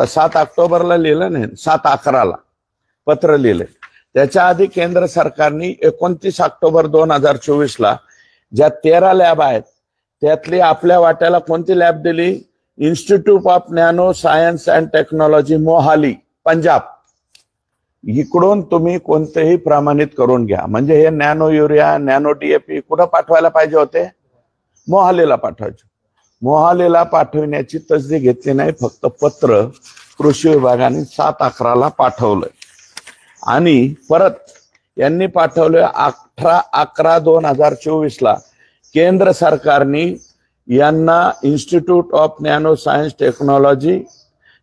Speaker 1: 7 ऑक्टोबरला लिहिलं नाही, 7/11ला पत्र लिहिलंय. त्याच्या आधी केंद्र सरकारने 29 ऑक्टोबर 2024ला ज्या 13 लॅब आहेत त्यातली आपल्या वाट्याला कोणती लॅब दिली? Institute of nano science and technology, Mohali, Punjab. इकडून तुम्ही कोणतेही प्रमाणित करून घ्या. म्हणजे हे नॅनो युरिया, नॅनो DAP कुठं पाठवायला पाहिजे होते? मोहालीला पाठवायचे. मोहालीला पाठवण्याची तसदी घेतली नाही, फक्त पत्र कृषी विभागाने 7/11ला पाठवलंय. आणि परत यांनी पाठवले 18/11/2024ला केंद्र सरकारने यांना institute of nano science technology,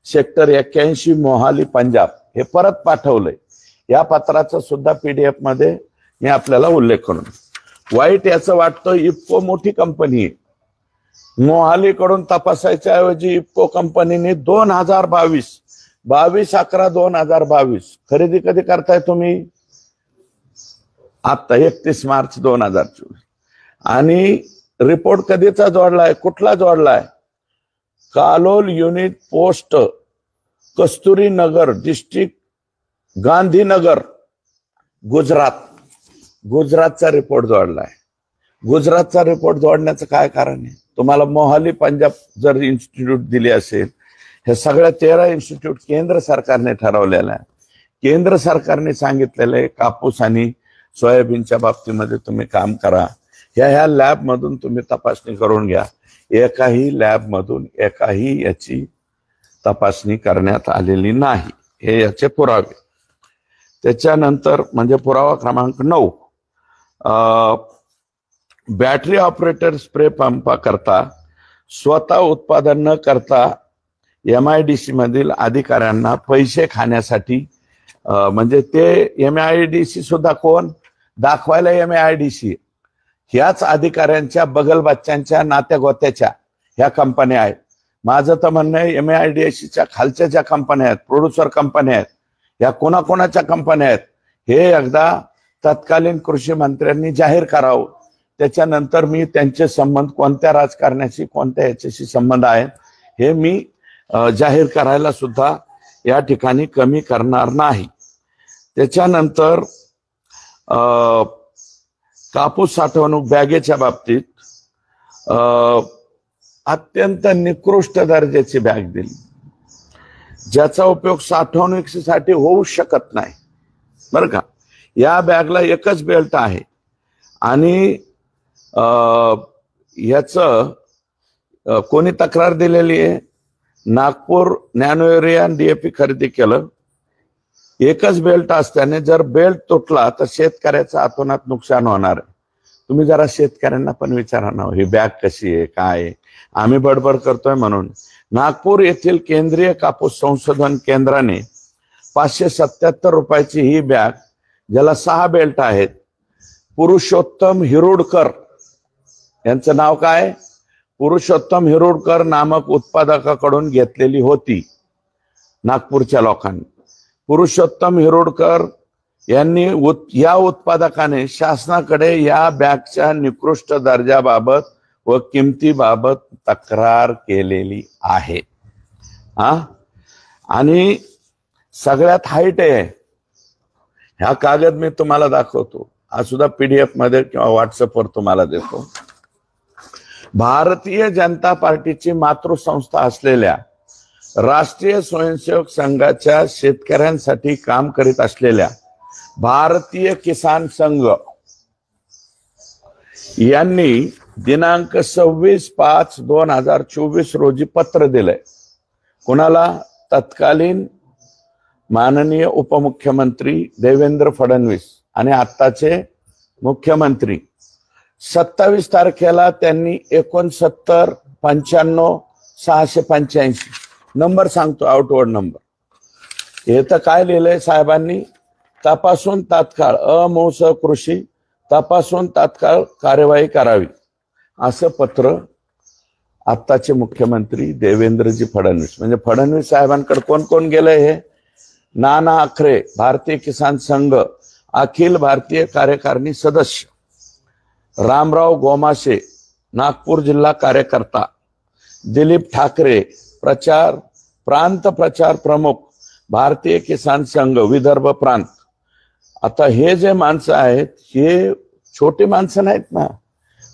Speaker 1: sector 81, Mohali, Punjab हे परत पाठवलंय. या पत्राचा सुद्धा PDF मध्ये मी आपल्याला उल्लेख करून. वाईट याचं वाटतं, इफको मोठी कंपनी आहे. मोहालीकडून तपासायच्या ऐवजी इफको कंपनीने 22/11/2022 खरेदी कधी करताय तुम्ही? आता 31 मार्च 2024. आणि रिपोर्ट कधीचा जोडलाय? कुठला जोडलाय? कालोल युनिट पोस्ट, कस्तुरी नगर डिस्ट्रिक्ट, गांधीनगर, गुजरातचा रिपोर्ट जोडलाय. गुजरातचा रिपोर्ट जोडण्याचं काय कारण आहे? तुम्हाला मोहाली, पंजाब जर इन्स्टिट्यूट दिली असेल, हे सगळ्या 13 इन्स्टिट्यूट केंद्र सरकारने ठरवलेलं आहे. केंद्र सरकारने सांगितलेलं आहे कापूस आणि सोयाबीनच्या बाबतीमध्ये तुम्ही काम करा. ह्या लॅब मधून तुम्ही तपासणी करून घ्या. एकाही लॅब मधून एकाही याची तपासणी करण्यात आलेली नाही. हे याचे पुरावे. त्याच्यानंतर म्हणजे पुरावा क्रमांक 9, बॅटरी ऑपरेटर स्प्रे पंपा करता स्वतः उत्पादन न करता MIDC मधील अधिकाऱ्यांना पैसे खाण्यासाठी म्हणजे ते MIDC सुद्धा कोण दाखवायला MIDC ह्याच अधिकाऱ्यांच्या बगल बच्च्यांच्या नात्या गोत्याच्या ह्या कंपन्या आहेत. माझं तर म्हणणं आहे MIDCच्या खालच्या ज्या कंपन्या आहेत, प्रोड्युसर कंपन्या आहेत, या कोणाकोणाच्या कंपन्या आहेत हे एकदा तत्कालीन कृषी मंत्र्यांनी जाहीर करावं. त्याच्यानंतर मी त्यांचे संबंध कोणत्या राजकारण्याशी कोणत्या याच्याशी संबंध आहेत हे मी जाहीर करायला सुद्धा या ठिकाणी कमी करणार नाही. त्याच्यानंतर कापूस साठवणूक बॅगेच्या बाबतीत अत्यंत निकृष्ट दर्जाची बॅग दिली, ज्याचा उपयोग साठवणुकीसाठी होऊ शकत नाही बरं का. या बॅगला एकच बेल्ट आहे आणि याचं कोणी तक्रार दिलेली आहे, नागपूर नॅनो युरिया आणि DAP खरेदी केलं, एकच बेल्ट असल्याने जर बेल्ट तुटला तर शेतकऱ्याचं अतोनात नुकसान होणार आहे. तुम्ही जरा शेतकऱ्यांना पण विचारा ना, ही बॅग कशी आहे काय आहे. आम्ही बडबड करतोय म्हणून. नागपूर येथील केंद्रीय कापूस संशोधन केंद्राने 577 रुपयाची ही बॅग, ज्याला 6 बेल्ट आहेत, पुरुषोत्तम हिरोडकर यांचं नाव काय, पुरुषोत्तम हिरोडकर नामक उत्पादकाकडून घेतलेली होती नागपूरच्या लोकांनी. पुरुषोत्तम हिरोडकर यांनी या उत्पादकाने शासनाकडे या बॅगच्या निकृष्ट दर्जाबाबत व किमतीबाबत तक्रार केलेली आहे. आणि सगळ्यात हाईट आहे, ह्या कागद मी तुम्हाला दाखवतो, हा सुद्धा PDF मध्ये किंवा व्हॉट्सअपवर तुम्हाला देतो. भारतीय जनता पार्टीची मातृसंस्था असलेल्या राष्ट्रीय स्वयंसेवक संघाच्या शेतकऱ्यांसाठी काम करीत असलेल्या भारतीय किसान संघ यांनी दिनांक 26/5/2024 रोजी पत्र दिलंय. कोणाला? तत्कालीन माननीय उपमुख्यमंत्री देवेंद्र फडणवीस आणि आत्ताचे मुख्यमंत्री. 27 तारखेला त्यांनी 69-95-685 नंबर सांगतो, आउटवर्ड नंबर. हे तर काय लिहिलंय साहेबांनी, तपासून तात्काळ अमोस कृषी तपासून तात्काळ कार्यवाही करावी असं पत्र आत्ताचे मुख्यमंत्री देवेंद्रजी फडणवीस, म्हणजे फडणवीस साहेबांकडे कोण कोण गेलंय हे? नाना आखरे, भारतीय किसान संघ अखिल भारतीय कार्यकारिणी सदस्य, रामराव गोमाशे, नागपूर जिल्हा कार्यकर्ता, दिलीप ठाकरे, प्रांत प्रचार प्रमुख, भारतीय किसान संघ विदर्भ प्रांत. आता हे जे माणसं आहेत हे छोटी माणसं नाहीत ना,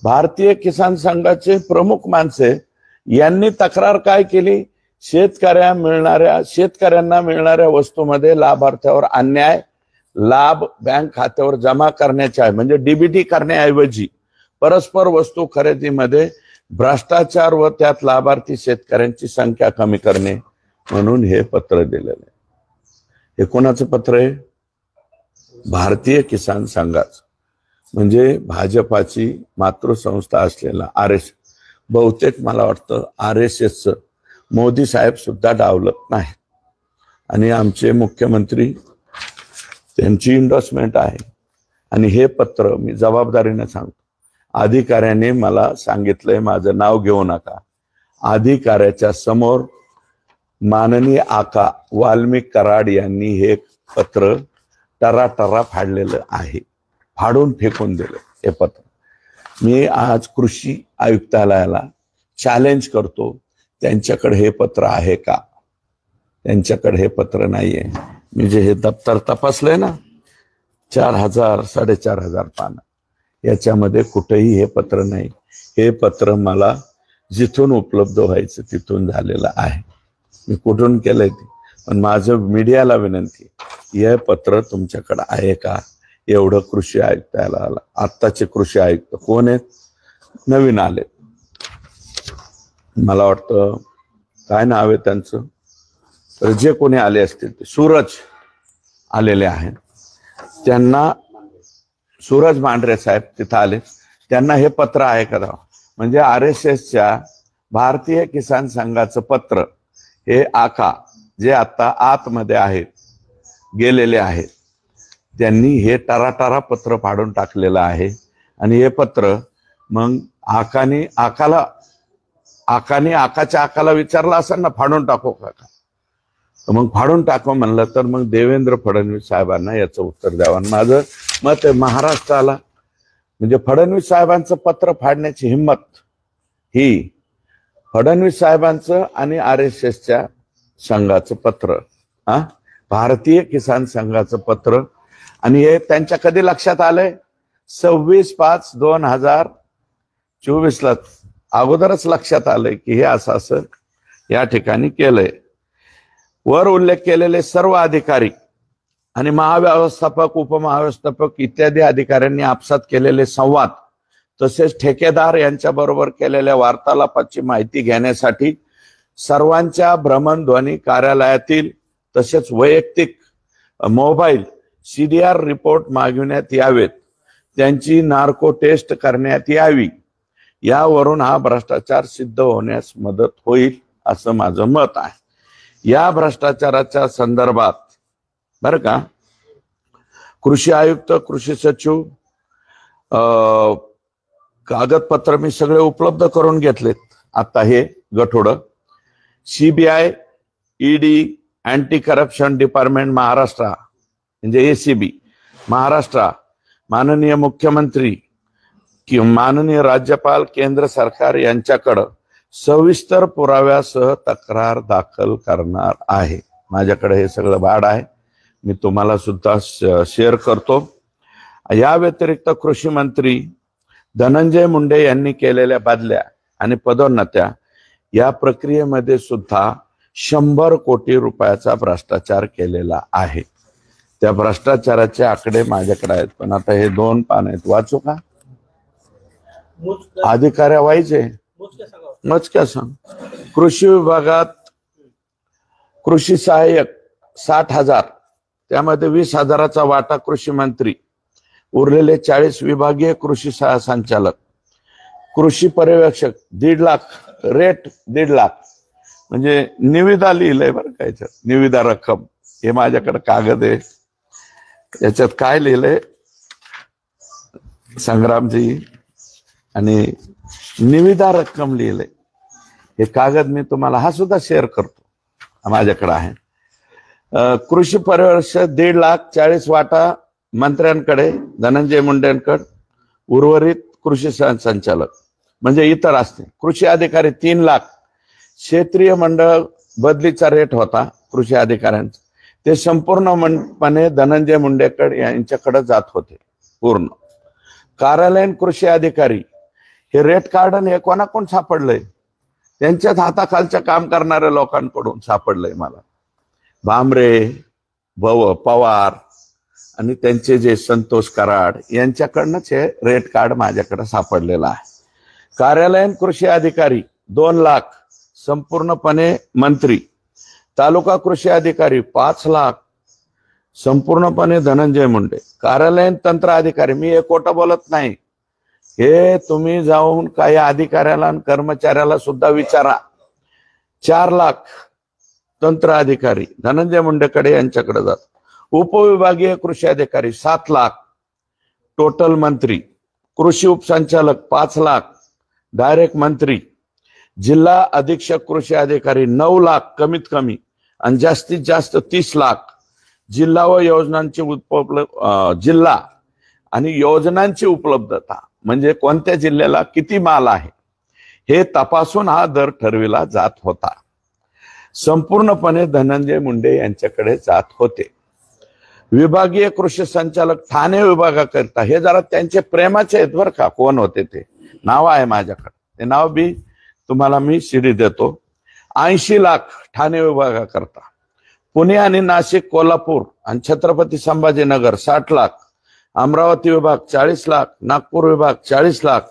Speaker 1: भारतीय किसान संघाचे प्रमुख माणसे. यांनी तक्रार काय केली? शेतकऱ्यांना मिळणाऱ्या वस्तूमध्ये लाभार्थ्यावर अन्याय, लाभ बँक खात्यावर जमा करण्याच्या म्हणजे DBT करण्याऐवजी परस्पर वस्तू खरेदीमध्ये भ्रष्टाचार व त्यात लाभार्थी शेतकऱ्यांची संख्या कमी करणे म्हणून हे पत्र दिलेलं आहे. हे कोणाचं पत्र आहे? भारतीय किसान संघाचं, म्हणजे भाजपाची मातृसंस्था असलेला RSS. बहुतेक मला वाटतं RSSचं मोदी साहेब सुद्धा डावलत नाही आणि आमचे मुख्यमंत्री त्यांची इंडोर्समेंट आहे. आणि हे पत्र मी जबाबदारीने सांगतो, अधिकाऱ्याने मला सांगितलंय, माझं नाव घेऊ नका. अधिकाऱ्याच्या समोर माननीय आका वाल्मिक कराड यांनी हे पत्र टराटरा फाडलेलं आहे, फाडून फेकून दिलं हे पत्र. मी आज कृषी आयुक्तालयाला चॅलेंज करतो, त्यांच्याकडे हे पत्र आहे का? त्यांच्याकडे हे पत्र नाहीये. मी जे हे दप्तर तपासलंय ना, 4000-4500 पानं, याच्यामध्ये कुठेही हे पत्र नाही. हे पत्र मला जिथून उपलब्ध व्हायचं तिथून झालेलं आहे. मी कुठून केलंय ते, पण माझं मीडियाला विनंती, हे पत्र तुमच्याकडे आहे का? एवढं कृषी आयुक्तालयाला. आत्ताचे कृषी आयुक्त कोण आहेत? नवीन आले, मला वाटतं काय नाव आहे त्यांचं, तर जे कोणी आले असतील ते सूरज आलेले आहेत. त्यांना सूरज मांढरे साहेब तिथं आले, त्यांना हे पत्र आहे का? म्हणजे RSSच्या भारतीय किसान संघाचं पत्र हे आका जे आता आतमध्ये आहेत गेलेले आहेत त्यांनी हे टराटरा पत्र फाडून टाकलेलं आहे आणि हे पत्र मग आकाच्या आकाला विचारलं असेल ना फाडून टाको का, मग फाडून टाको म्हणलं तर मग देवेंद्र फडणवीस साहेबांना याचं उत्तर द्यावं. माझं मत आहे महाराष्ट्राला म्हणजे फडणवीस साहेबांचं पत्र फाडण्याची हिंमत ही फडणवीस साहेबांचं आणि RSSच्या संघाचं पत्र, भारतीय किसान संघाचं पत्र, आणि हे त्यांच्या कधी लक्षात आलंय 26/5/2024 अगोदरच लक्षात आलंय की हे असं या ठिकाणी केलंय. वर उल्लेख केलेले सर्व अधिकारी आणि महाव्यवस्थापक उपमहाव्यवस्थापक इत्यादी अधिकाऱ्यांनी आपसात केलेले संवाद तसेच ठेकेदार यांच्याबरोबर केलेल्या वार्तालापाची माहिती घेण्यासाठी सर्वांच्या भ्रमणध्वनी कार्यालयातील तसेच वैयक्तिक मोबाईल CDR रिपोर्ट मागविण्यात यावेत, त्यांची नार्को टेस्ट करण्यात यावी. यावरून हा भ्रष्टाचार सिद्ध होण्यास मदत होईल असं माझं मत आहे. या भ्रष्टाचाराच्या संदर्भात बरं का कृषी आयुक्त कृषी सचिव कागदपत्र मी सगळे उपलब्ध करून घेतलेत. आता हे गठोडं CBI ED anti corruption department Maharashtra म्हणजे ACB महाराष्ट्र, माननीय मुख्यमंत्री किंवा माननीय राज्यपाल केंद्र सरकार यांच्याकडं सविस्तर पुराव्यासह तक्रार दाखल करणार आहे. माझ्याकडे हे सगळं भाड आहे, मी तुम्हाला सुद्धा शेअर करतो. या व्यतिरिक्त कृषी मंत्री धनंजय मुंडे यांनी केलेल्या बदल्या आणि पदोन्नत्या या प्रक्रियेमध्ये सुद्धा 100 कोटी रुपयाचा भ्रष्टाचार केलेला आहे. त्या भ्रष्टाचाराचे आकडे माझ्याकडे आहेत, पण आता हे 2 पान आहेत, वाचू का? अधिकाऱ्या व्हायचे मजक्या सांग. कृषी विभागात कृषी सहाय्यक 60,000, त्यामध्ये 20,000चा वाटा कृषी मंत्री, उरलेले 40 विभागीय कृषी संचालक, कृषी पर्यवेक्षक 1.5 लाख, रेट 1.5 लाख, म्हणजे निविदा लिहिलंय बरं का, याच्यात निविदा रक्कम, हे माझ्याकडे कागद आहे, याच्यात काय लिहिलंय संग्रामजी, आणि निविदा रक्कम लिहिलंय. हे कागद मी तुम्हाला हा सुद्धा शेअर करतो, माझ्याकडे आहे. कृषी पर्यवेक्षक 1.5 लाख, 40 वाटा मंत्र्यांकडे, धनंजय मुंडेंकडे, उर्वरित कृषी संचालक म्हणजे इतर असते. कृषी अधिकारी 3 लाख, क्षेत्रीय मंडळ बदलीचा रेट होता कृषी अधिकाऱ्यांचा, ते संपूर्णपणे धनंजय मुंडेकडे यांच्याकडे जात होते पूर्ण. कार्यालयीन कृषी अधिकारी हे रेट कार्ड हे कोणाकोण सापडलंय, त्यांच्याच हाताखालच्या काम करणाऱ्या लोकांकडून सापडलंय मला. भामरे, पवार आणि त्यांचे जे संतोष कराड यांच्याकडनंच हे रेट कार्ड माझ्याकडे सापडलेलं आहे. कार्यालयीन कृषी अधिकारी 2 लाख, संपूर्णपणे मंत्री. तालुका कृषी अधिकारी 5 लाख, संपूर्णपणे धनंजय मुंडे. कार्यालयीन तंत्र अधिकारी, मी हे खोटं बोलत नाही, हे तुम्ही जाऊन काही अधिकाऱ्याला आणि कर्मचाऱ्याला सुद्धा विचारा. 4 लाख तंत्र अधिकारी धनंजय मुंडेकडे यांच्याकडे जात. उपविभागीय कृषी अधिकारी 7 लाख, टोटल मंत्री. कृषी उपसंचालक 5 लाख, डायरेक्ट मंत्री. जिल्हा अधीक्षक कृषी अधिकारी 9 लाख कमीत कमी आणि जास्तीत जास्त 30 लाख. जिल्हा व योजनांची जिल्हा आणि योजनांची उपलब्धता म्हणजे कोणत्या जिल्ह्याला किती माल आहे हे तपासून हा दर ठरविला जात होता. संपूर्णपणे धनंजय मुंडे यांच्याकडे जात होते. विभागीय कृषी संचालक ठाणे विभागाकरिता, हे जरा त्यांचे प्रेमाचे आहेत बरं का, कोण होते ते नाव आहे माझ्याकडे, ते नाव बी तुम्हाला मी शिडी देतो. 80 लाख ठाणे विभागाकरता. पुणे आणि नाशिक, कोल्हापूर आणि छत्रपती संभाजीनगर 60 लाख. अमरावती विभाग 40 लाख, नागपूर विभाग 40 लाख.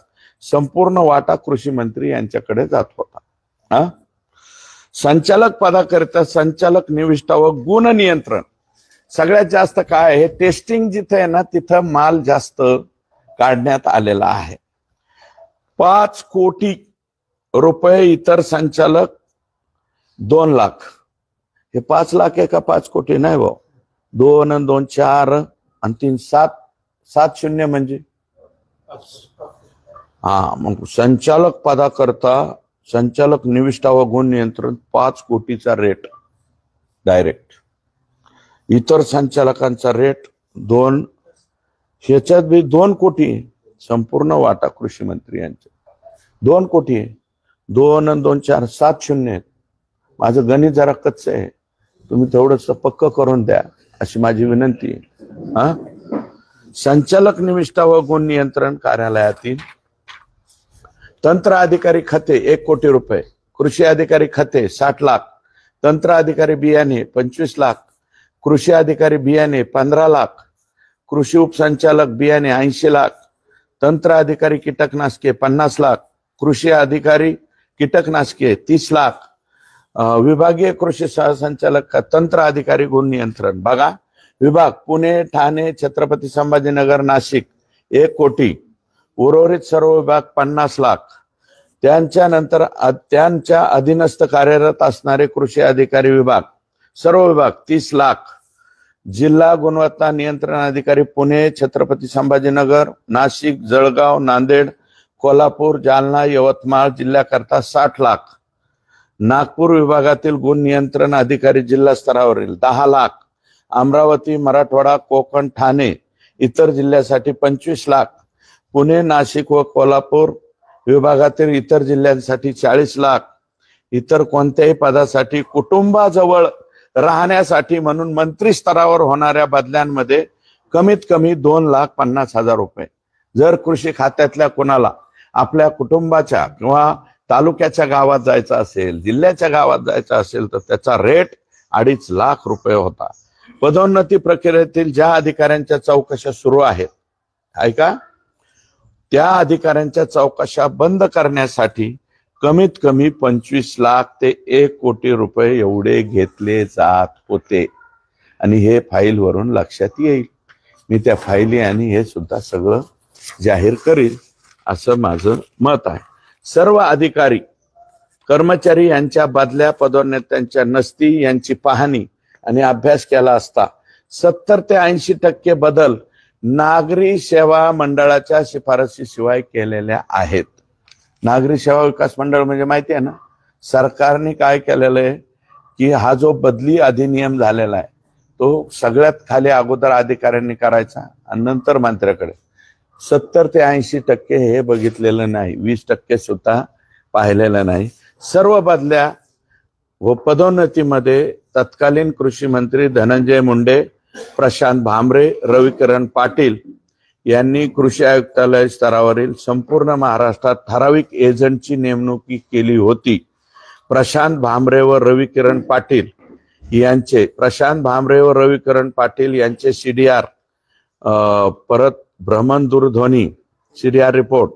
Speaker 1: संपूर्ण वाटा कृषी मंत्री यांच्याकडे जात होता. संचालक पदाकरिता संचालक निविष्ठा व गुण नियंत्रण सगळ्यात जास्त काय आहे, टेस्टिंग जिथे आहे ना तिथं माल जास्त काढण्यात आलेला आहे. 5 कोटी रुपये, इतर संचालक 2 लाख. हे 5 लाख आहे का 5 कोटी नाही भाऊ. 2 आणि 2 4 आणि 3 7 7 शून्य म्हणजे हा. मग संचालक पदाकरता संचालक निविष्ठा व गुण नियंत्रण 5 कोटीचा रेट डायरेक्ट. इतर संचालकांचा रेट 2. ह्याच्यात बी 2 कोटी संपूर्ण वाटा कृषी मंत्री यांचे 2 कोटी आहे. 2 आणि 2 4 7 शून्य आहेत. माझं गणित जरा कच्चं आहे, तुम्ही तेवढंच पक्क करून द्या अशी माझी विनंती आहे. संचालक निविष्ठा व गुण नियंत्रण कार्यालयातील तंत्र अधिकारी खाते 1 कोटी रुपये, कृषी अधिकारी खाते 60 लाख, तंत्र अधिकारी बियाणे 25 लाख, कृषी अधिकारी बियाणे 15 लाख, कृषी उपसंचालक बियाणे 80 लाख, तंत्र अधिकारी कीटकनाशके 50 लाख, कृषी अधिकारी कीटकनाशके 30 लाख, विभागीय कृषी सहसंचालक तंत्र अधिकारी गुण नियंत्रण बघा विभाग पुणे, ठाणे, छत्रपती संभाजीनगर, नाशिक 1 कोटी, उर्वरित सर्व विभाग 50 लाख. त्यांच्यानंतर त्यांच्या अधीनस्थ कार्यरत असणारे कृषी अधिकारी विभाग सर्व विभाग 30 लाख. जिल्हा गुणवत्ता नियंत्रण अधिकारी पुणे, छत्रपती संभाजीनगर, नाशिक, जळगाव, नांदेड, कोल्हापूर, जालना, यवतमाळ जिल्ह्याकरता 60 लाख. नागपूर विभागातील गुण नियंत्रण अधिकारी जिल्हा स्तरावरील 10 लाख. अमरावती, मराठवाडा, कोकण, ठाणे इतर जिल्ह्यासाठी 25 लाख. पुणे, नाशिक व कोल्हापूर विभागातील इतर जिल्ह्यांसाठी 40 लाख. इतर कोणत्याही पदासाठी कुटुंबाजवळ राहण्यासाठी म्हणून मंत्री स्तरावर होणाऱ्या बदल्यांमध्ये कमीत कमी 2,50,000 रुपये. जर कृषी खात्यातल्या कोणाला आपल्या कुटुंबाच्या किंवा तालुक्याच्या गावात जायचं असेल, जिल्ह्याच्या गावात जायचं असेल तर त्याचा रेट 2.5 लाख रुपये होता. पदोन्नती प्रक्रियेतील ज्या अधिकाऱ्यांच्या चौकशा सुरू आहेत ऐका, त्या अधिकाऱ्यांच्या चौकशा बंद करण्यासाठी कमीत कमी 25 लाख ते 1 कोटी रुपये एवढे घेतले जात होते. आणि हे फाईल वरून लक्षात येईल. मी त्या फाईली आणि हे सुद्धा सगळं जाहीर करील असं माझं मत आहे. सर्व अधिकारी कर्मचारी यांच्या बदल्या पदोन्नत्यांच्या नसती यांची पाहणी आणि अभ्यास केला असता 70 ते 80% बदल नागरी सेवा मंडळाच्या शिफारसीशिवाय केलेल्या आहेत. नागरी सेवा विकास मंडळ म्हणजे माहिती आहे ना, सरकारने काय केलेलं आहे की हा जो बदली अधिनियम झालेला आहे तो सगळ्यात खाली अगोदर अधिकाऱ्यांनी करायचा आणि नंतर मंत्र्याकडे. 70 ते 80% हे बघितलेलं नाही, 20% सुद्धा पाहिलेलं नाही. सर्व बदल्या व पदोन्नतीमध्ये तत्कालीन कृषी मंत्री धनंजय मुंडे, प्रशांत भामरे, रविकिरण पाटील यांनी कृषी आयुक्तालय स्तरावरील संपूर्ण महाराष्ट्रात ठराविक एजंटची नेमणूक केली होती. प्रशांत भामरे व रविकिरण पाटील यांचे CDR परत भ्रमण दूरध्वनी CDR रिपोर्ट,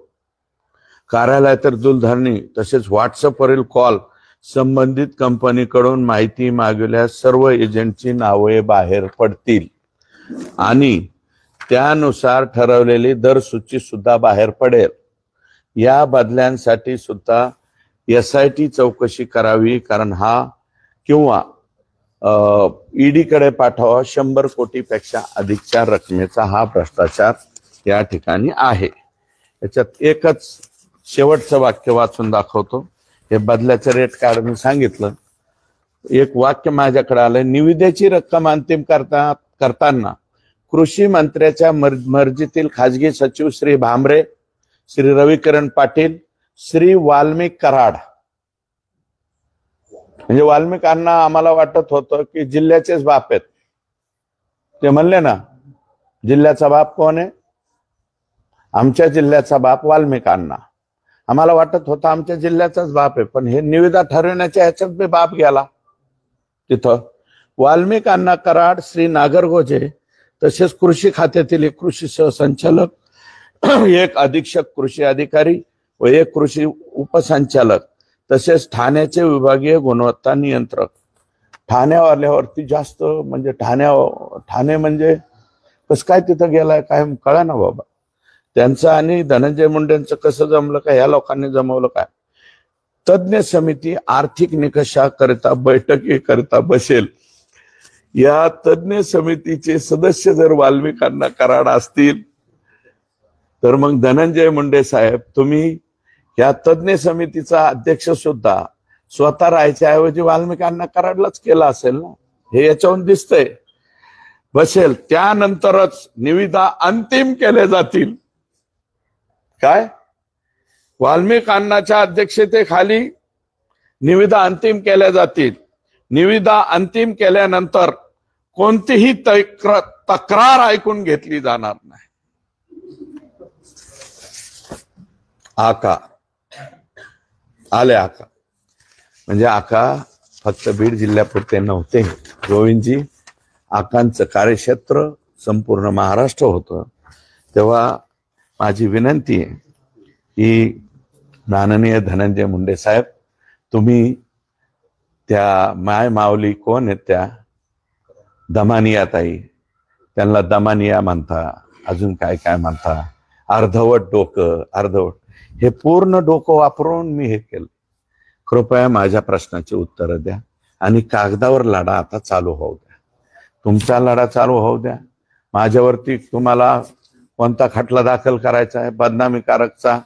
Speaker 1: कार्यालयातील दूरध्वनी तसेच व्हॉट्सअपवरील कॉल संबंधित कंपनीकडून माहिती मागविल्यास सर्व एजंटची नावे बाहेर पडतील आणि त्यानुसार ठरवलेली दरसूची सुद्धा बाहेर पडेल. या बदल्यांसाठी सुद्धा SIT चौकशी करावी, कारण हा किंवा ED कडे पाठवा 100 कोटीपेक्षा अधिकच्या रकमेचा हा भ्रष्टाचार या ठिकाणी आहे. याच्यात एकच शेवटचं वाक्य वाचून दाखवतो. हे बदल्याचं रेट कार्ड मी सांगितलं. एक वाक्य माझ्याकडे आलंय. निविदेची रक्कम अंतिम करताना कृषी मंत्र्याच्या मर्जीतील खाजगी सचिव श्री भामरे, श्री रविकिरण पाटील, श्री वाल्मिक कराड, म्हणजे वाल्मिक अण्णा आम्हाला वाटत होतं की जिल्ह्याचेच बाप आहेत. ते म्हणले ना जिल्ह्याचा बाप कोण आहे, आमच्या जिल्ह्याचा बाप वाल्मिक अण्णा. आम्हाला वाटत होतं आमच्या जिल्ह्याचाच बाप आहे, पण हे निविदा ठरविण्याच्या ह्याच्यात बी बाप गेला. तिथं वाल्मिक अण्णा कराड, श्री नागरगोजे तसेच कृषी खात्यातील एक कृषी सहसंचालक, एक अधीक्षक कृषी अधिकारी व एक कृषी उपसंचालक तसेच ठाण्याचे विभागीय गुणवत्ता नियंत्रक. ठाण्यावाल्यावरती जास्त म्हणजे ठाणे म्हणजे कसं काय तिथं गेलाय काय कळा ना बाबा. त्यांचं आणि धनंजय मुंडेंचं कसं जमलं काय, या लोकांनी जमवलं काय. तज्ञ समिती आर्थिक निकषाकरिता बैठकीकरिता बसेल. या तज्ञ समितीचे सदस्य जर वाल्मिकांना कराड असतील तर मग धनंजय मुंडे साहेब तुम्ही या तज्ञ समितीचा अध्यक्ष सुद्धा स्वतः राहायच्या ऐवजी वाल्मिकांना कराडलाच केला असेल ना, हे याच्यावरून दिसतंय. बसेल त्यानंतरच निविदा अंतिम केले जातील. काय वाल्मिकांनाच्या अध्यक्षतेखाली निविदा अंतिम केल्या जातील. निविदा अंतिम केल्यानंतर कोणतीही तक्रार ऐकून घेतली जाणार नाही. आका आले. आका म्हणजे आका फक्त बीड जिल्ह्यापुरते नव्हते. गोविंदजी आकांचं कार्यक्षेत्र संपूर्ण महाराष्ट्र होतं. तेव्हा माझी विनंती आहे की माननीय धनंजय मुंडे साहेब तुम्ही त्या माय माऊली कोण आहेत त्या दमानिया ताई, त्यांना दमानिया म्हणता, अजून काय काय म्हणता, अर्धवट डोकं अर्धवट, हे पूर्ण डोकं वापरून मी हे केलं. कृपया माझ्या प्रश्नाची उत्तर द्या आणि कागदावर लढा आता चालू होऊ द्या. तुमचा लढा चालू होऊ द्या. माझ्यावरती तुम्हाला कोणता खटला दाखल करायचा आहे बदनामीकारकचा,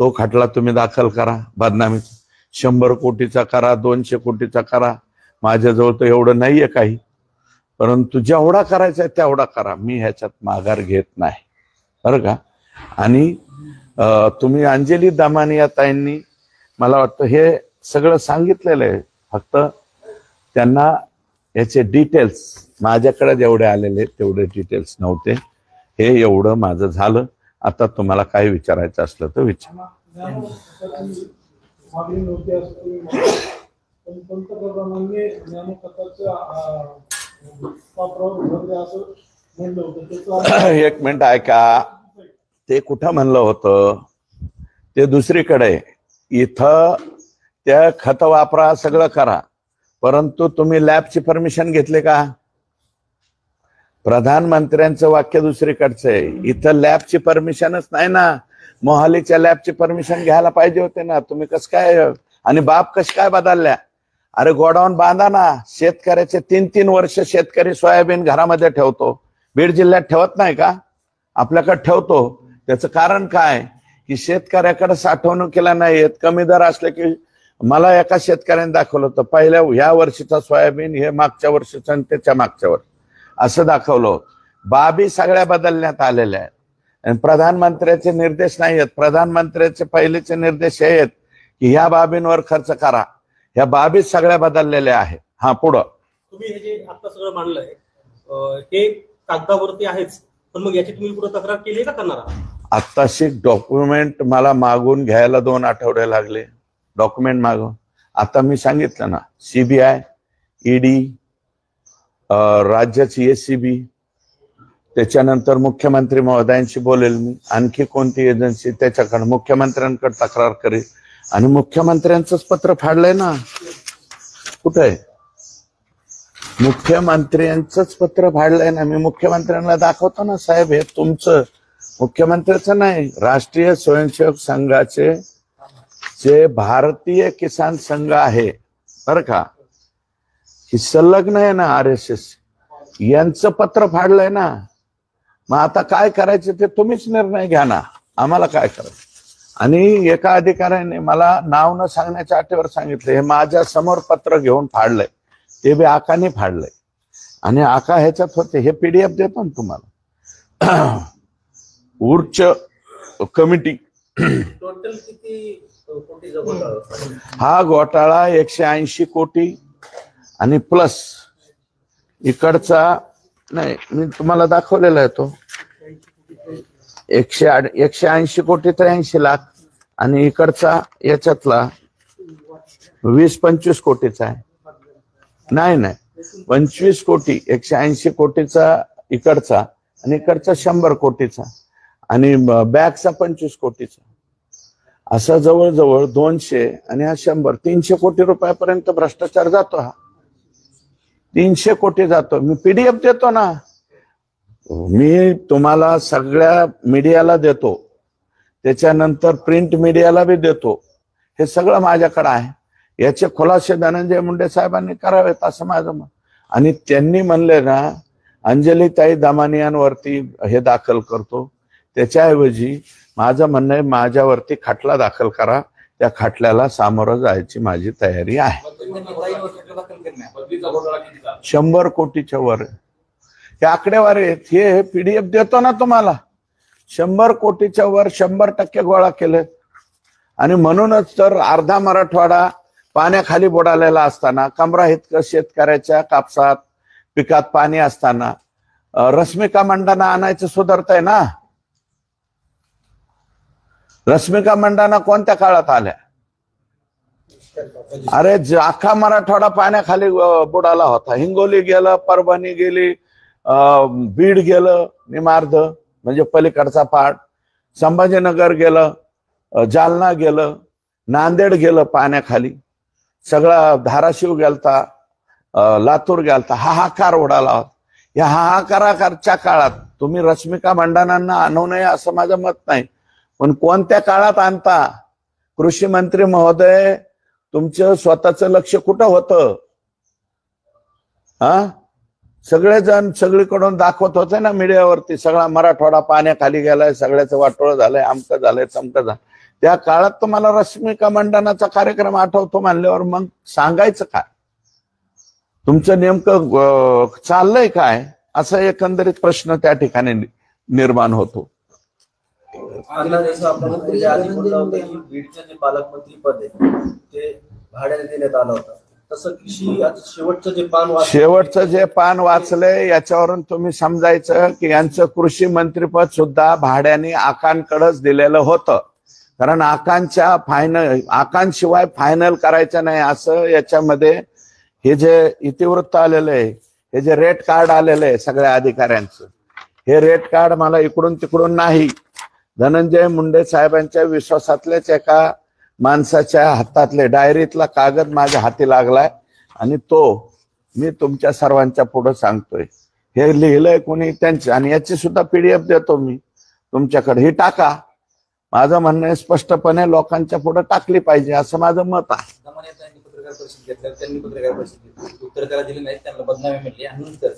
Speaker 1: तो खटला तुम्ही दाखल करा. बदनामी 100 कोटीचा करा, 200 कोटीचा करा. माझ्याजवळ तर एवढं नाहीये काही, परंतु जेवढा करायचा आहे तेवढा करा. मी ह्याच्यात माघार घेत नाही बरं का. आणि तुम्ही अंजली दमानिया ताईंनी मला वाटतं हे सगळं सांगितलेलं आहे. फक्त त्यांना याचे डिटेल्स माझ्याकडे जेवढे आलेले तेवढे डिटेल्स नव्हते. हे एवढं माझं झालं. आता तुम्हाला काय विचारायचं असलं तर विचारा. एक मिनिट ऐका, ते कुठं म्हणलं होतं ते दुसरीकडे. इथं त्या खत वापरा सगळं करा, परंतु तुम्ही लॅबची परमिशन घेतली का? प्रधानमंत्र्यांचं वाक्य दुसरीकडचं आहे. इथं लॅबची परमिशनच नाही ना. मोहालीच्या लॅबची परमिशन घ्यायला पाहिजे होते ना. तुम्ही कसं काय आणि बाप कश काय बदलल्या? अरे गोडाऊन बांधा ना. शेतकऱ्याचे 3-3 वर्ष शेतकरी सोयाबीन घरामध्ये ठेवतो. बीड जिल्ह्यात ठेवत नाही का? आपल्याकडे ठेवतो. त्याचं कारण काय की शेतकऱ्याकडे साठवणुकीला नाही येत. कमी दर असले की मला एका शेतकऱ्याने दाखवलं होतं पहिल्या ह्या वर्षीचा सोयाबीन हे मागच्या वर्षीचा आणि त्याच्या मागच्या वर्षी असं दाखवलं. बाबी सगळ्या बदलण्यात आलेल्या आहेत आणि प्रधानमंत्र्याचे निर्देश नाही आहेत. प्रधानमंत्र्याचे पहिलेचे निर्देश हे आहेत की ह्या बाबींवर खर्च करा. ह्या बाबी सगळ्या बदललेल्या आहेत. हा पुढं
Speaker 2: तुम्ही हे जे आता सगळं मांडलंय हे कागदावरती आहेच, पण मग याची तुम्ही पुढे तक्रार केली का करणार?
Speaker 1: आत्ताशी डॉक्युमेंट मला मागून घ्यायला 2 आठवडे लागले. डॉक्युमेंट मागून आता मी सांगितलं ना, CBI, ED, राज्याची SCB, त्याच्यानंतर मुख्यमंत्री महोदयांशी बोलेल मी. आणखी कोणती एजन्सी त्याच्याकडे मुख्यमंत्र्यांकडे तक्रार करेल. आणि मुख्यमंत्र्यांचंच पत्र फाडलंय ना. कुठं आहे? मुख्यमंत्र्यांचंच पत्र फाडलंय ना. मी मुख्यमंत्र्यांना दाखवतो ना, साहेब हे तुमचं मुख्यमंत्र्याचं नाही, राष्ट्रीय स्वयंसेवक संघाचे जे भारतीय किसान संघ आहे बरं का, ही संलग्न आहे ना RSS, यांचं पत्र फाडलंय ना. मग आता काय करायचं ते तुम्हीच निर्णय घ्या ना. आम्हाला काय करायचं? आणि एका अधिकाऱ्याने मला नाव न सांगण्याच्या अटीवर सांगितलं हे माझ्या समोर पत्र घेऊन फाडलंय. ते बी आकाने फाडलंय आणि आका ह्याच्यात होते. हे PDF देतो ना तुम्हाला. उर्च कमिटी
Speaker 2: टोटल किती कोटी
Speaker 1: हा घोटाळा 180 कोटी आणि प्लस इकडचा नाही, मी तुम्हाला दाखवलेला आहे तो 180 कोटी 83 लाख आणि इकडचा याच्यातला 20-25 कोटीचा आहे. नाही 25 कोटी 180 कोटीचा इकडचा आणि इकडचा 100 कोटीचा आणि बॅगचा 25 कोटीचा. असं जवळजवळ 200 आणि हा 100 300 कोटी रुपयापर्यंत भ्रष्टाचार जातो. हा 300 कोटी जातो. मी PDF देतो ना. मी तुम्हाला सगळ्या मीडियाला देतो, त्याच्यानंतर प्रिंट मीडियाला बी देतो. हे सगळं माझ्याकडे आहे। याचे खुलासे धनंजय मुंडे साहेबांनी करावेत असं माझं मत। आणि त्यांनी म्हणले ना अंजलीताई दमानियांवरती हे दाखल करतो, त्याच्याऐवजी माझं म्हणणं आहे माझ्यावरती खटला दाखल करा, त्या खटल्याला सामोरं जायची माझी तयारी आहे। 100 कोटीच्या वर हे आकडेवारी आहेत, हे PDF देतो ना तुम्हाला। 100 कोटीच्या वर 100% गोळा केले। आणि म्हणूनच तर अर्धा मराठवाडा पाण्याखाली बुडालेला असताना, कमराहित शेतकऱ्याच्या कापसात पिकात पाणी असताना रश्मिका मंडाना आणायचं सुधारतंय ना। रश्मिका मंडाना कोणत्या काळात आल्या? अरे अख्खा मराठवाडा पाण्याखाली बुडाला होता। हिंगोली गेलं, परभणी गेली, बीड गेलं निमार्द म्हणजे पलीकडचा पाट, संभाजीनगर गेलं, जालना गेलं, नांदेड गेलं पाण्याखाली, सगळा धाराशिव गेलता, लातूर गेलता, हाहाकार उडाला होता। या हाहाकाराच्या काळात तुम्ही रश्मिका मंडानांना आणू नये असं माझं मत नाही, पण कोणत्या काळात आणता? कृषी मंत्री महोदय तुमचं स्वतःचं लक्ष कुठं होतं? सगळेजण सगळीकडून दाखवत होते ना मीडियावरती, सगळा मराठवाडा पाण्याखाली गेलाय, सगळ्याचं वाटोळं झालंय, अमकं झालंय, तमकं झालं। त्या काळात तुम्हाला रश्मिका मंडानाचा कार्यक्रम आठवतो म्हणल्यावर मग सांगायचं काय? तुमचं नेमकं चाललंय काय असं एकंदरीत प्रश्न त्या ठिकाणी निर्माण होतो।
Speaker 3: जसं आपण आधी बोललो होतो की बीडचं जे पालकमंत्री पद आहे ते भाड्याने देण्यात आलं होतं, तसं
Speaker 1: शेवटचं जे पान वाचलंय याच्यावरून तुम्ही समजायचं की यांचं कृषी मंत्रीपद सुद्धा भाड्याने आकांकडेच दिलेलं होतं, कारण आकांशिवाय फायनल करायचं नाही असं याच्यामध्ये हे जे इतिवृत्त आलेलं आहे, हे जे रेट कार्ड आलेलं आहे सगळ्या अधिकाऱ्यांचं, हे रेट कार्ड मला इकडून तिकडून नाही, धनंजय मुंडे साहेबांच्या विश्वासातलेच एका माणसाच्या हातातले डायरीतला कागद माझ्या हाती लागलाय आणि तो मी तुमच्या सर्वांच्या पुढे सांगतोय। हे लिहिलंय कोणी त्यांचं आणि याची सुद्धा PDF देतो मी तुमच्याकडे, ही टाका। माझं म्हणणं आहे स्पष्टपणे लोकांच्या पुढे टाकली पाहिजे असं माझं मत आहे।
Speaker 3: त्यांनी पत्रकार परिषद घेतली, उत्तर त्याला दिली नाही, त्यांना बदनामी मिळली आणि नंतर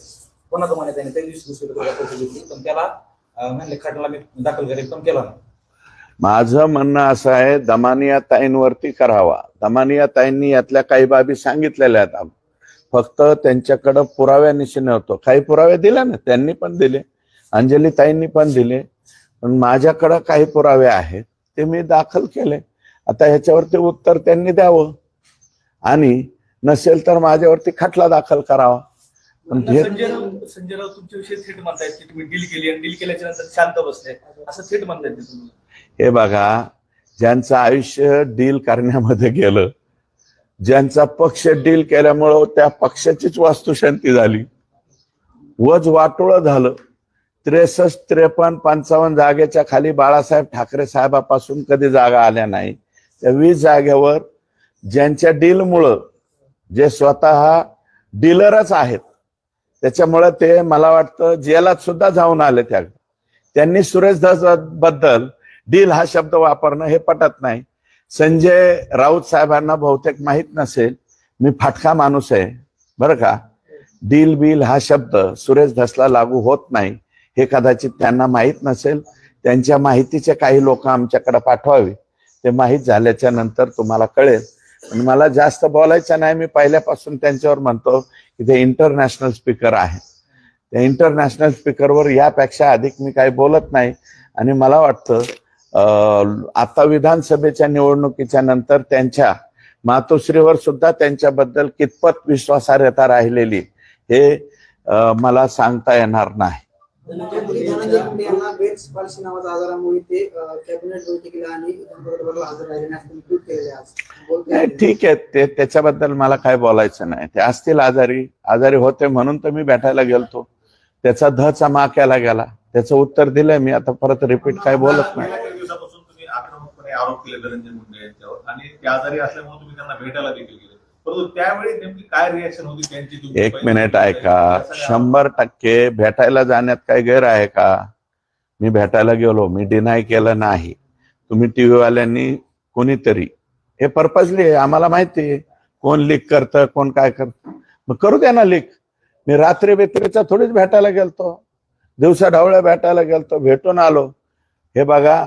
Speaker 3: पुन्हा दमाने त्यांनी त्या दिवशी दुसरी पत्रकार परिषद घेतली, पण त्याला म्हणले खटला मी दाखल करेल, पण केला नाही।
Speaker 1: माझं म्हणणं असं आहे दमानियाताईंवरती करावा। दमानियाताईंनी यातल्या काही बाबी सांगितलेल्या आहेत, फक्त त्यांच्याकडे पुराव्यानिशी नव्हतं। काही पुरावे दिले ना, त्यांनी पण दिले, अंजलीताईंनी पण दिले, पण माझ्याकडे काही पुरावे आहेत ते मी दाखल केले। आता ह्याच्यावरती उत्तर त्यांनी द्यावं आणि नसेल तर माझ्यावरती खटला दाखल करावा।
Speaker 2: संजय राऊत तुमच्याविषयी थेट म्हणतायत की तुम्ही डील केली आणि डील केल्याच्या नंतर शांत बसले असं थेट म्हणतायत तुम्ही।
Speaker 1: हे बघा, ज्यांचं आयुष्य डील करण्यामध्ये गेलं, ज्यांचा पक्ष डील केल्यामुळं त्या पक्षाचीच वास्तुशांती झाली, वज वाटोळं झालं, 63, 53, 55 जागेच्या खाली बाळासाहेब ठाकरे साहेबापासून कधी जागा आल्या नाही। त्या 20 जागेवर ज्यांच्या डीलमुळं, जे स्वतः डीलरच आहेत, त्याच्यामुळे ते मला वाटतं जेलात सुद्धा जाऊन आले। त्यांनी सुरेश धस बद्दल डील हा शब्द वापरणं हे पटत नाही। संजय राऊत साहेबांना बहुतेक माहित नसेल, मी फाटका माणूस आहे बरं का। डील बिल हा शब्द सुरेश धसला लागू होत नाही हे कदाचित त्यांना माहित नसेल। त्यांच्या माहितीचे काही लोक आमच्याकडे पाठवावे, ते माहित झाल्याच्या नंतर तुम्हाला कळेल। पण मला जास्त बोलायचं नाही, मी पहिल्यापासून त्यांच्यावर म्हणतो की ते इंटरनॅशनल स्पीकर आहे, त्या इंटरनॅशनल स्पीकरवर यापेक्षा अधिक मी काही बोलत नाही। आणि मला वाटतं आता विधानसभेच्या निवडणुकीच्या नंतर त्यांच्या मातोश्रीवर सुद्धा त्यांच्याबद्दल कितपत विश्वासार्हता राहिलेली हे मला सांगता येणार नाही। ठीक आहे, ते त्याच्याबद्दल मला काय बोलायचं नाही। ते असतील आजारी होते म्हणून तर मी भेटायला गेलतो, त्याचा धचा माक्याला गेला, त्याचं उत्तर दिलंय मी, आता परत रिपीट काय बोलत नाही।
Speaker 4: आरोप केले धनंजय मुंडे यांच्यावर आणि ते आजारी असल्यामुळे तुम्ही त्यांना भेटायला देखील गेले, परंतु त्यावेळी नेमकी काय रिएक्शन होती त्यांची?
Speaker 1: एक मिनिट ऐका, 100% भेटायला जाण्यात काय गैर आहे का? मी भेटायला गेलो, मी डिनाय केलं नाही। तुम्ही टीव्ही वाल्यांनी कोणीतरी हे पर्पजली आहे, आम्हाला माहिती आहे कोण लीक करतं कोण काय करतं. मग करू द्या ना लीक. मी रात्री बेत्रीचा थोडीच भेटायला गेलतो, दिवसा ढवळ्या भेटायला गेलतो, भेटून आलो. हे बघा,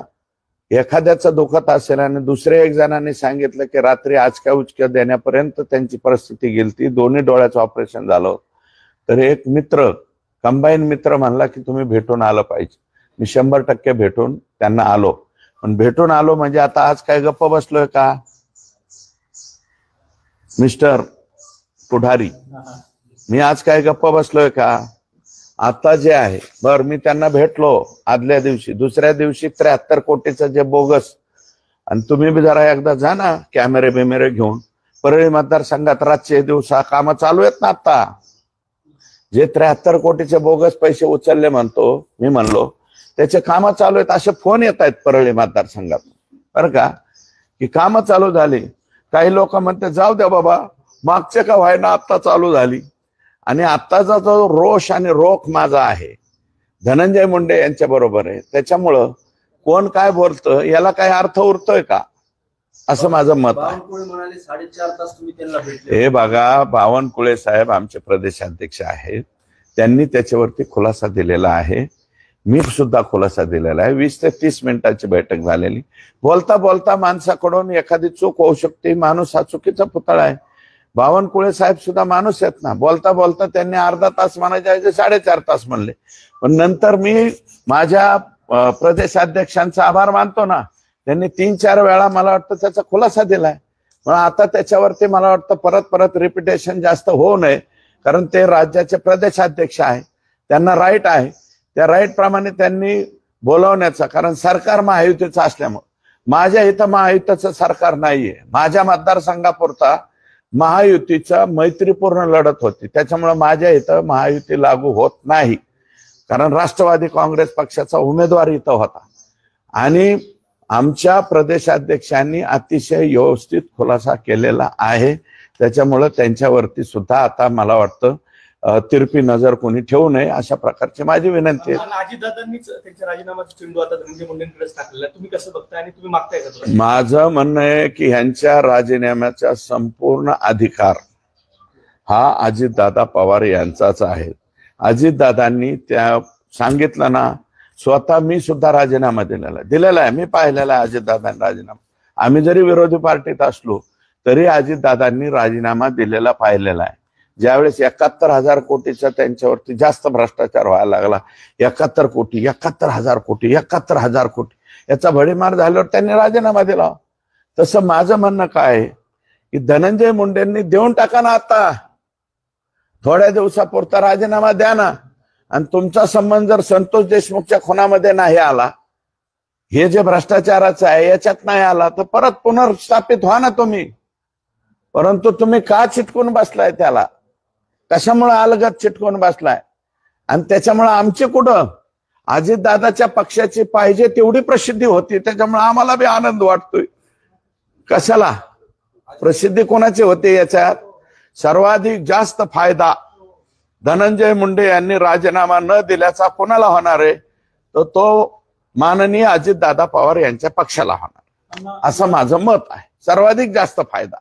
Speaker 1: एखाद्याचं दुखत असेल आणि दुसऱ्या एक जणांनी सांगितलं की रात्री आचक्या उचक्या देण्यापर्यंत त्यांची परिस्थिती गेलती, दोन्ही डोळ्याचं ऑपरेशन झालं, तर एक मित्र कंबाईन मित्र म्हणला की तुम्ही भेटून आलं पाहिजे. मी 100% भेटून त्यांना आलो. पण भेटून आलो म्हणजे आता आज काय गप्प बसलोय का मिस्टर पुढारी? मी आज काय गप्प बसलोय का? आता जे आहे मी त्यांना भेटलो आदल्या दिवशी, दुसऱ्या दिवशी 73 कोटीचं जे बोगस, आणि तुम्ही बी जरा एकदा जा ना कॅमेरे बिमेरे घेऊन. परळी मतदारसंघात रातचे दिवसा कामं चालू आहेत ना. आता जे 73 कोटीचे बोगस पैसे उचलले मी म्हणलो त्याचे कामं चालू आहेत, असे फोन येत आहेत परळी मतदारसंघात बरं का, की कामं चालू झाली. काही लोक म्हणते जाऊ द्या बाबा, मागचे का व्हायना आता चालू झाली. आणि आत्ताचा जो रोष आणि रोख माझा आहे धनंजय मुंडे यांच्या बरोबर आहे, त्याच्यामुळं कोण काय बोलतं याला काय अर्थ उरतोय का, असं माझं मत आहे.
Speaker 3: म्हणाले 4.5 तास तुम्ही त्यांना भेटले.
Speaker 1: हे बघा, बावनकुळे साहेब आमचे प्रदेशाध्यक्ष आहेत, त्यांनी त्याच्यावरती खुलासा दिलेला आहे, मी सुद्धा खुलासा दिलेला आहे. 20 ते 30 मिनिटाची बैठक झालेली. बोलता बोलता माणसाकडून एखादी चूक होऊ शकते, माणूस हा चुकीचा पुतळा आहे. बावनकुळे साहेब सुद्धा माणूस आहेत ना, बोलता बोलता त्यांनी अर्धा तास म्हणायचे 4.5 तास म्हणले. पण नंतर मी माझ्या प्रदेशाध्यक्षांचा आभार मानतो ना, त्यांनी 3-4 वेळा मला वाटतं त्याचा खुलासा दिलाय. पण आता त्याच्यावरती मला वाटतं परत परत रिपिटेशन जास्त होऊ नये, कारण ते राज्याचे प्रदेशाध्यक्ष आहे, त्यांना राईट आहे. त्या राईट प्रमाणे त्यांनी बोलवण्याचा, कारण सरकार महायुतीचं असल्यामुळे. माझ्या इथं महायुतीचं सरकार नाहीये, माझ्या मतदारसंघापुरता महायुतीचा मैत्रीपूर्ण लढत होती, त्याच्यामुळे माझ्या इथं महायुती लागू होत नाही, कारण राष्ट्रवादी काँग्रेस पक्षाचा उमेदवार इथं होता. आणि आमच्या प्रदेशाध्यक्षांनी अतिशय व्यवस्थित खुलासा केलेला आहे, त्याच्यामुळे त्यांच्यावरती सुद्धा आता मला वाटतं तिरपी नजर कोणी ठेवू नये, अशा प्रकारची माझी विनंती आहे.
Speaker 2: अजितदादांनीच त्यांच्या राजीनामाचा चेंडू आता धनंजय मुंडेंकडेच टाकलेला, तुम्ही कसं बघताय आणि तुम्ही मागताय का?
Speaker 1: माझं म्हणणं आहे की ह्यांच्या राजीनाम्याचा संपूर्ण अधिकार हा अजितदादा पवार यांचाच आहे. अजितदादांनी त्या सांगितलं ना, स्वतः मी सुद्धा राजीनामा दिलेला आहे, मी पाहिलेला आहे अजितदादांनी राजीनामा. आम्ही जरी विरोधी पार्टीत असलो तरी अजितदादांनी राजीनामा दिलेला पाहिलेला आहे. ज्यावेळेस 71,000 कोटीचा त्यांच्यावरती जास्त भ्रष्टाचार व्हायला लागला, 71 कोटी 71,000 कोटी 71,000 कोटी याचा भडीमार झाल्यावर त्यांनी राजीनामा दिला. तसं माझं म्हणणं काय आहे की धनंजय मुंडेंनी देऊन टाका ना, आता थोड्या दिवसापुरता राजीनामा द्या ना. आणि तुमचा संबंध जर संतोष देशमुखच्या खुनामध्ये नाही आला, हे जे भ्रष्टाचाराचं आहे याच्यात नाही आला, तर परत पुनर्स्थापित व्हा ना तुम्ही. परंतु तुम्ही का चिटकून बसलाय त्याला, कशामुळे अलगत चिटकून बसलाय? आणि त्याच्यामुळे आमचे कुठं अजितदादाच्या पक्षाची पाहिजे तेवढी प्रसिद्धी होती, त्याच्यामुळे आम्हाला बी आनंद वाटतोय. कशाला प्रसिद्धी कोणाची होते याच्यात? सर्वाधिक जास्त फायदा धनंजय मुंडे यांनी राजीनामा न दिल्याचा कोणाला होणार आहे? तर तो माननीय अजितदादा पवार यांच्या पक्षाला होणार, असं माझं मत आहे. सर्वाधिक जास्त फायदा.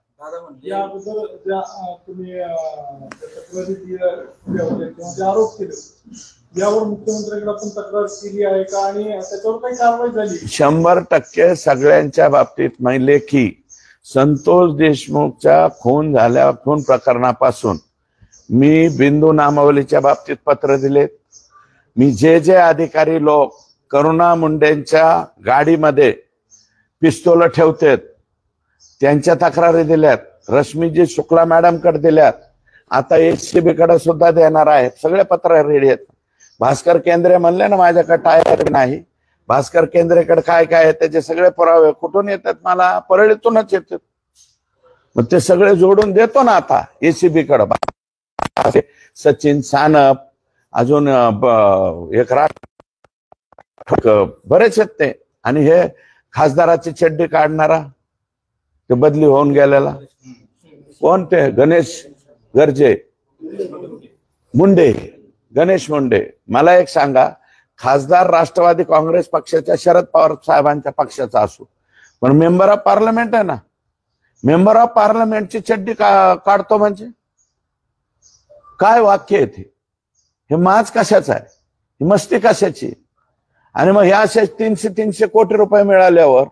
Speaker 5: या अगोदर ज्या तुम्ही आरोप केले यावर मुख्यमंत्र्यांकडे आपण तक्रार केली आहे का, आणि त्याच्यावर काही कारवाई झाली?
Speaker 1: 100% सगळ्यांच्या बाबतीत लेखी संतोष देशमुखच्या खून प्रकरणापासून मी बिंदू नामावलीच्या बाबतीत पत्र दिलेत. मी जे अधिकारी लोक करुणा मुंडेंच्या गाडीमध्ये पिस्तोल ठेवतात त्यांच्या तक्रारी दिल्यात, रश्मीजी शुक्ला मॅडमकडे दिल्यात, आता HCB कडे सुद्धा देणार आहेत. सगळे पत्र रेडी आहेत. भास्कर केंद्रे म्हणले ना माझ्याकडे टायर नाही, भास्कर केंद्रेकडे काय काय आहे त्याचे सगळे पुरावे कुठून येतात? मला परळीतूनच येतात. मग ते सगळे जोडून देतो ना आता HCB कडे. सचिन सानप, अजून एक बरेच आहेत ते. आणि हे खासदाराची चड्डी काढणारा ते बदली होऊन गेलेला कोण? ते गणेश गर्जे मुंडे, गणेश मुंडे. मला एक सांगा, खासदार राष्ट्रवादी काँग्रेस पक्षाच्या शरद पवार साहेबांच्या पक्षाचा असो, पण मेंबर ऑफ पार्लमेंट आहे ना. मेंबर ऑफ पार्लमेंटची चड्डी काढतो म्हणजे काय वाक्य आहे ते? हे माज कशाचं आहे? ही मस्ती कशाची? आणि मग ह्या असे 300 कोटी रुपये मिळाल्यावर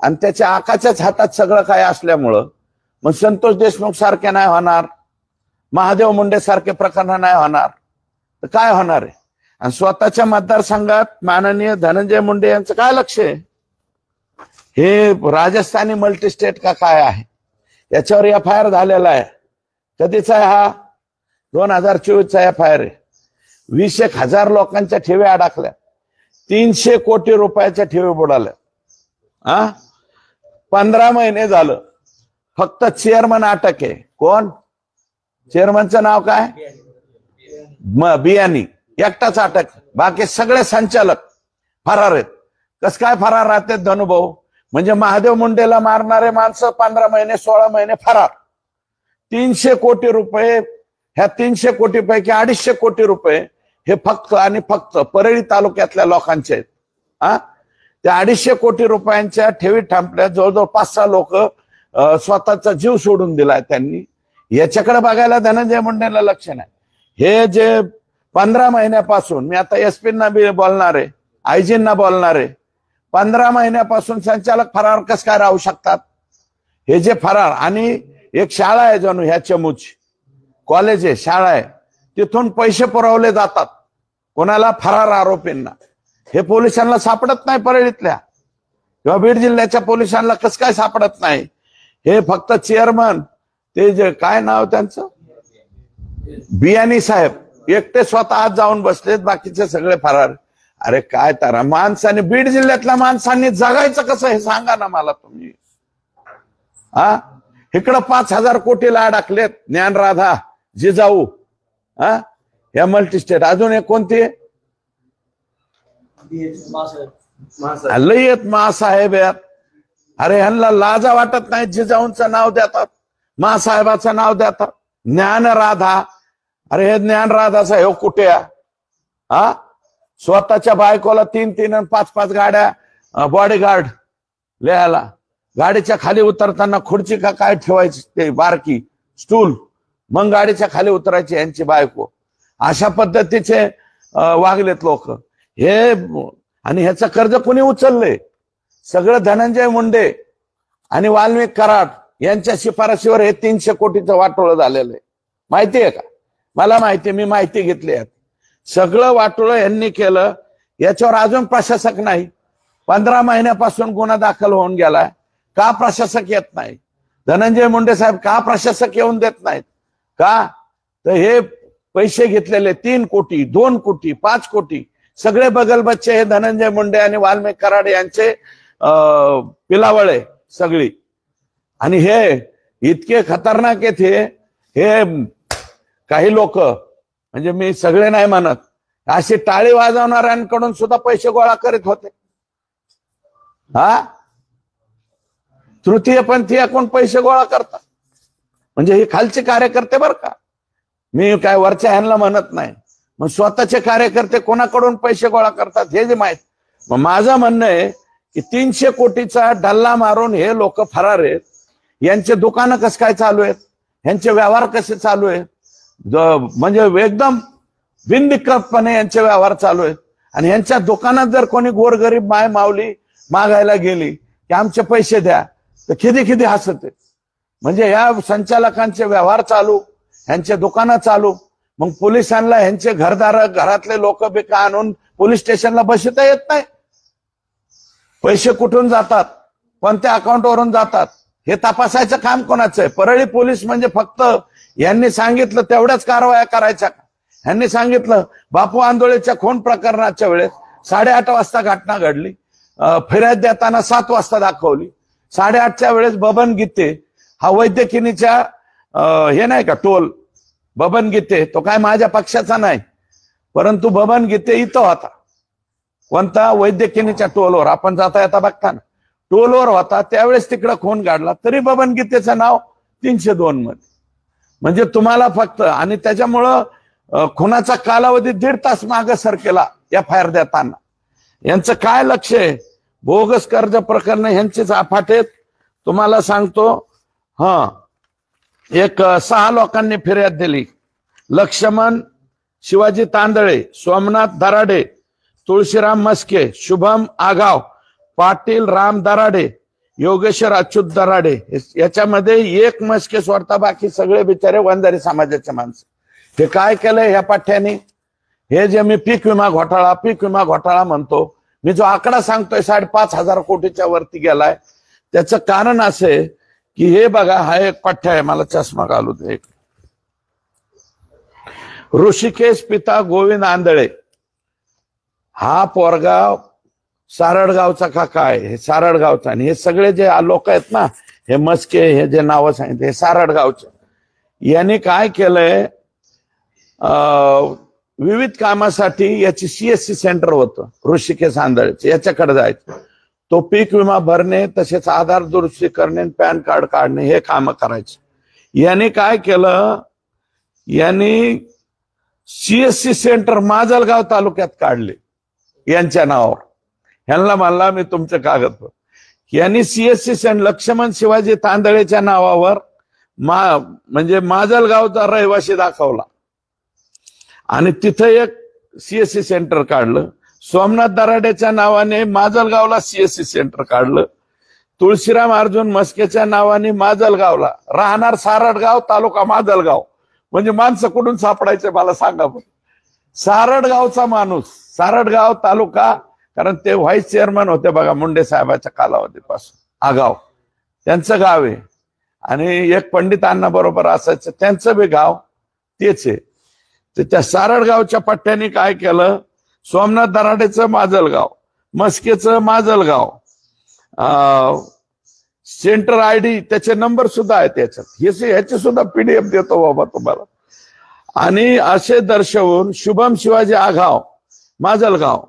Speaker 1: आणि त्याच्या आकाच्याच हातात सगळं काय असल्यामुळं मग संतोष देशमुख सारखे नाही होणार, महादेव मुंडे सारखे प्रकरण नाही होणार, तर काय होणार आहे? आणि स्वतःच्या मतदारसंघात माननीय धनंजय मुंडे यांचं काय लक्ष आहे? हे राजस्थानी मल्टीस्टेट का काय आहे? याच्यावर FIR झालेला आहे. कधीचा आहे हा? 2024चा FIR आहे. 20,000 लोकांच्या ठेवी अडकल्या, 300 कोटी रुपयाच्या ठेवी बुडाल्या. 15 महिने झालं. फक्त चेअरमन अटक आहे. कोण चेअरमनचं नाव काय? बियाणी एकटाच अटक, बाकी सगळे संचालक फरार आहेत. कस काय फरार राहतात धनुभाऊ? म्हणजे महादेव मुंडेला मारणारे माणसं 15 महिने 16 महिने फरार. 300 कोटी रुपये, ह्या 300 कोटी पैकी 250 कोटी रुपये हे फक्त आणि फक्त परळी तालुक्यातल्या लोकांचे आहेत. त्या 250 कोटी रुपयांच्या ठेवी थांबल्या. जवळजवळ 5-6 लोक स्वतःचा जीव सोडून दिलाय त्यांनी. याच्याकडे बघायला धनंजय मुंडेला लक्ष नाही. हे जे 15 महिन्यापासून, मी आता SP-ना बी बोलणार आहे, IG-ना बोलणार आहे, 15 महिन्यापासून संचालक फरार कस काय राहू शकतात? हे जे फरार, आणि एक शाळा आहे जणू ह्या चमूची, कॉलेज आहे, शाळा आहे, तिथून पैसे पुरवले जातात कोणाला? फरार आरोपींना. हे पोलिसांना सापडत नाही परळीतल्या किंवा बीड जिल्ह्याच्या पोलिसांना कस काय सापडत नाही? हे फक्त चेअरमन, ते जे काय नाव त्यांचं, बियाणी साहेब एकटे स्वतः आज जाऊन बसलेत, बाकीचे सगळे फरार. अरे काय तारा माणसाने, बीड जिल्ह्यातल्या माणसांनी जगायचं कसं हे सांगा ना मला तुम्ही. इकडं 5,000 कोटीला अडकलेत ज्ञानराधा, जिजाऊ, या मल्टीस्टेट. अजून एक कोणती? लई आहेत महासाहेब यात. अरे ह्यांना लाजा वाटत नाही, जिजाऊंचं नाव देतात, महासाहेबाचं नाव देतात. ज्ञानराधा, अरे हे ज्ञानराधाचा हे कुठे? स्वतःच्या बायकोला 3-3 आणि 5-5 गाड्या बॉडीगार्ड लिहायला, गाडीच्या खाली उतरताना खुर्ची का काय ठेवायची, ते बारकी स्टूल, मग गाडीच्या खाली उतरायची यांची बायको. अशा पद्धतीचे वागलेत लोक हे. आणि ह्याचं कर्ज कोणी उचललंय? सगळं धनंजय मुंडे आणि वाल्मिक कराड यांच्या शिफारशीवर हे 300 कोटीचं वाटोळं झालेलं आहे. माहितीये का? मला माहिती, मी माहिती घेतली आहे. सगळं वाटोळं यांनी केलं. याच्यावर अजून प्रशासक नाही. 15 महिन्यापासून गुन्हा दाखल होऊन गेलाय. का प्रशासक येत नाही? धनंजय मुंडे साहेब का प्रशासक येऊन देत नाहीत का? तर हे पैसे घेतलेले 3 कोटी, 2 कोटी, 5 कोटी सगळे बगल बच्चे हे धनंजय मुंडे आणि वाल्मिक कराड यांचे पिलावळे सगळी. आणि हे इतके खतरनाक आहेत हे काही लोक, म्हणजे मी सगळे नाही म्हणत, अशी टाळी वाजवणाऱ्यांकडून सुद्धा पैसे गोळा करीत होते. तृतीयपंथीय कोण पैसे गोळा करतात? म्हणजे हे खालचे कार्यकर्ते बर का, मी काय वरच्या ह्यांना म्हणत नाही. मग स्वतःचे कार्यकर्ते कोणाकडून पैसे गोळा करतात हे जे माहित. मग माझं म्हणणं आहे की 300 कोटीचा डल्ला मारून हे लोक फरार आहेत. यांचे दुकानं कसं काय चालू आहेत? यांचे व्यवहार कसे चालू आहेत? म्हणजे एकदम बिनदिक्कतपणे यांचे व्यवहार चालू आहेत. आणि यांच्या दुकानात जर कोणी गोरगरीब माय माऊली मागायला गेली की आमचे पैसे द्या, तर खिदी हसत. म्हणजे या संचालकांचे व्यवहार चालू, यांचे दुकानं चालू. मग पोलिसांना ह्यांचे घरातले लोक बिका आणून पोलीस स्टेशनला बसता येत नाही. पैसे कुठून जातात, कोणत्या अकाउंटवरून जातात हे तपासायचं काम कोणाचं आहे? परळी पोलीस म्हणजे फक्त यांनी सांगितलं तेवढ्याच कारवाया करायच्या का? यांनी सांगितलं बापू आंदोळेच्या खून प्रकरणाच्या वेळेस 8:30 वाजता घटना घडली, फिर्याद देताना 7 वाजता दाखवली. 8:30च्या वेळेस बबन गीते हा वैद्यकिनीच्या हे नाही का टोल, बबन गीते तो काय माझ्या पक्षाचा नाही, परंतु बबन गीते इथं होता. कोणता? वैद्यकिनीच्या टोलवर. आपण जाता येता बघता ना, टोलवर होता त्यावेळेस तिकडं खून काढला, तरी बबन गीतेचं नाव 302 मध्ये. म्हणजे तुम्हाला फक्त, आणि त्याच्यामुळं खुनाचा कालावधी 1.5 तास मागे सरकेला FIR देताना. यांचं काय लक्ष आहे? बोगस कर्ज प्रकरण यांचेच अफाट आहेत. तुम्हाला सांगतो, एक 6 लोकांनी फिर्याद दिली. लक्ष्मण शिवाजी तांदळे, सोमनाथ दराडे, तुळशीराम मस्के, शुभम आगाव, पाटील राम दराडे, योगेश्वर अच्युत दराडे. याच्यामध्ये एक मस्के सोडता बाकी सगळे बिचारे वंजारी समाजाचे माणसं. हे काय केलंय ह्या पाठ्याने? हे जे मी पीक विमा घोटाळा म्हणतो, मी जो आकडा सांगतोय 5,500 कोटीच्या वरती गेलाय, त्याचं कारण असे की हे बघा, हा एक पाठ्या आहे, मला चष्मा घालू दे. ऋषिकेश पिता गोविंद आंधळे, हा पोरगाव सारडगावचा का काय, हे सारडगावचा. आणि हे सगळे जे लोक आहेत ना, हे मस्के, हे जे नावं सांगितले, हे सारडगावचे. यांनी काय केलंय, विविध कामासाठी याची CSC सेंटर होतं ऋषिकेश आंधळेचं, याच्याकडे जायचं. तो पीक विमा भरणे, तसेच आधार दुरुस्ती करणे, पॅन कार्ड काढणे, हे काम करायचे. यांनी काय केलं, यांनी CSC सेंटर माजलगाव तालुक्यात काढले यांच्या नावावर. ह्यांना म्हणला मी तुमचे कागद. यांनी CSC सेंटर लक्ष्मण शिवाजी तांदळेच्या नावावर म्हणजे माजलगावचा रहिवासी दाखवला आणि तिथं एक CSC सेंटर काढलं. सोमनाथ दराडेच्या नावाने माजलगावला CSC सेंटर काढलं. तुळशीराम अर्जुन मस्केच्या नावाने माजलगावला, राहणार सारडगाव, तालुका माजलगाव. म्हणजे माणसं कुठून सापडायचे मला सांगा. सारडगावचा माणूस, सारडगाव तालुका, कारण ते व्हाईस चेअरमन होते बघा मुंडे साहेबाच्या कालावधीपासून, आगाव त्यांचं गाव आहे. आणि एक पंडित अण्णा बरोबर असायचं, त्यांचं बी गाव तेच आहे. तर त्या सारडगावच्या पट्ट्याने काय केलं, सोमनाथ दराडेचं माजलगाव, मस्केचं माजलगाव, सेंटर ID, त्याचे नंबर सुद्धा आहेत त्याच्यात. ह्याचे सुद्धा PDF देतो बाबा तुम्हाला. आणि असे दर्शवून शुभम शिवाजी आघाव माजलगाव,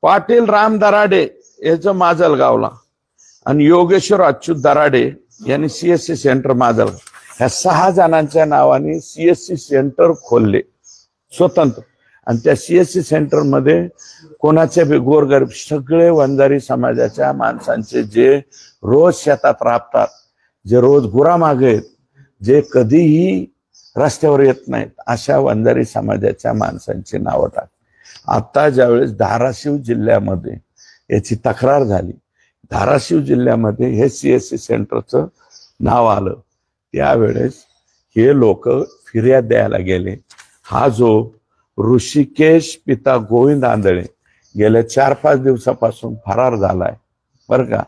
Speaker 1: पाटील राम दराडे याचं माजलगावला, आणि योगेश्वर अच्युत दराडे यांनी CSC सेंटर माजलगाव. ह्या 6 जणांच्या नावाने CSC सेंटर खोलले स्वतंत्र. आणि त्या CSC सेंटर मध्ये कोणाचे बी गोरगरीब सगळे वंजारी समाजाच्या माणसांचे, जे रोज शेतात राबतात, जे रोज गुरामागे आहेत, जे कधीही रस्त्यावर येत नाहीत, अशा वंजारी समाजाच्या माणसांची नावं टाक. आता ज्यावेळेस धाराशिव जिल्ह्यामध्ये याची तक्रार झाली, धाराशिव जिल्ह्यामध्ये हे CSC सेंटरचं नाव आलं, त्यावेळेस हे लोक फिर्याद द्यायला गेले. हा जो ऋषिकेश पिता गोविंद आंधळे गेल्या 4-5 दिवसापासून फरार झालाय बरं का.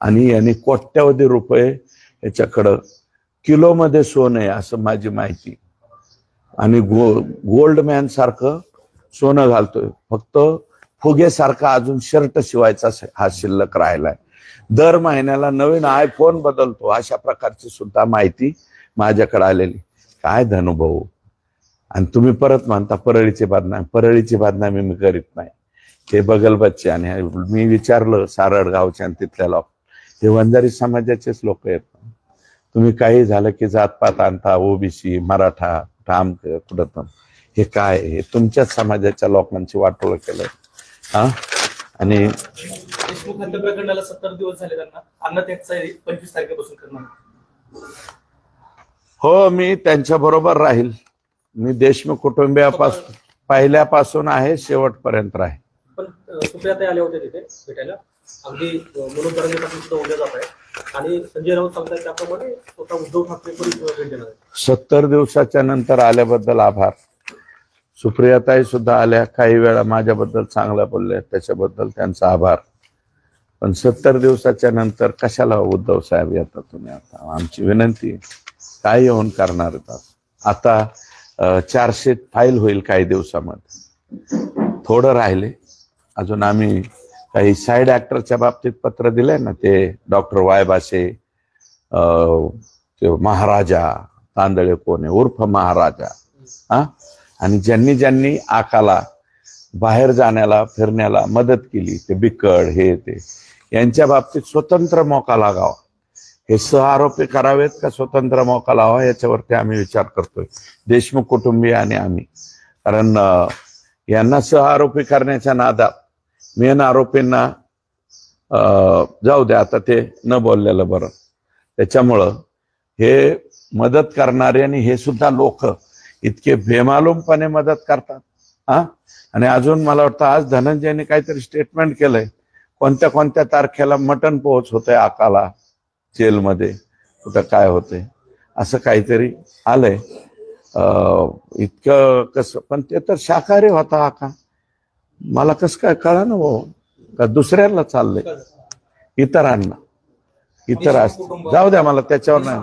Speaker 1: आणि यांनी कोट्यावधी रुपये याच्याकडं, किलोमध्ये सोनं आहे असं माझी माहिती. आणि गोल्डमॅन सारखं सोनं घालतोय, फक्त फुगेसारखा अजून शर्ट शिवायचा हा शिल्लक राहिलाय. दर महिन्याला नवीन iPhone बदलतो, अशा प्रकारची सुद्धा माहिती माझ्याकडे आलेली. काय धनुभाऊ. आणि तुम्ही परत म्हणता परळीची बदनामी मी करीत नाही. हे बगल बच्चे, आणि मी विचारलं सारडगावच्या आणि तिथल्या लोक, हे वंजारी समाजाचेच लोक आहेत. तुम्ही काही झालं की जातपात आणता, OBC मराठा ठाम कुठं, हे काय, हे तुमच्याच समाजाच्या लोकांची वाटोळ केलंय. आणि
Speaker 2: देशमुख हत्या प्रकरणाला 70 दिवस झाले, त्यांना अन्नत्यागचा 25 तारखेपासून करणार.
Speaker 1: हो, मी त्यांच्या बरोबर राहील. मी देशमुख कुटुंबियापासून पहिल्यापासून आहे, शेवटपर्यंत राहील.
Speaker 2: पण सुप्रियाताई आले होते तिथे भेटायला, अगदी मनोज जरांगे पाटील सुद्धा उद्या जात आहे, आणि संजय राऊत सांगतात त्याप्रमाणे स्वतः उद्धव ठाकरे भेट देणार आहे.
Speaker 1: 70 दिवसाच्या नंतर आल्याबद्दल आभार. सुप्रियाताई सुद्धा आल्या, काही वेळा माझ्याबद्दल चांगला बोलल्या, त्याच्याबद्दल त्यांचा आभार. पण 70 दिवसाच्या नंतर कशाला उद्धव साहेब येतात तुम्ही? आता आमची विनंती, काय येऊन करणार आहेत? आता 400 फाईल होईल काही दिवसामध्ये, थोडं राहिले अजून. आम्ही काही साईड ऍक्टरच्या बाबतीत पत्र दिलंय ना, ते डॉक्टर वायबासे, महाराजा तांदळे कोणे उर्फ महाराजा, आणि ज्यांनी आकाला बाहेर जाण्याला फिरण्याला मदत केली, ते बिकड हे ते, यांच्या बाबतीत स्वतंत्र मोका लागावा. हे सहआरोपी करावेत का स्वतंत्र मोका लावा, याच्यावरती आम्ही विचार करतोय, देशमुख कुटुंबीय आणि आम्ही. कारण यांना सहआरोपी करण्याच्या नादात मेन आरोपींना जाऊ द्या, आता ते न बोललेलं बरं. त्याच्यामुळं हे मदत करणारे आणि हे सुद्धा लोक इतके बेमालूमपणे मदत करतात हा. आणि अजून मला वाटतं आज धनंजयने काहीतरी स्टेटमेंट केलंय, कोणत्या कोणत्या तारखेला मटण पोहोच होतंय आकाला जेलमध्ये, कुठं काय होतंय असं काहीतरी आलंय. इतकं कसं, पण ते तर शाकाहारी होता आका, मला कसं काय कळा ना भाऊ, का दुसऱ्याला चाललंय इतरांना, इतर जाऊ द्या मला त्याच्यावर नाही.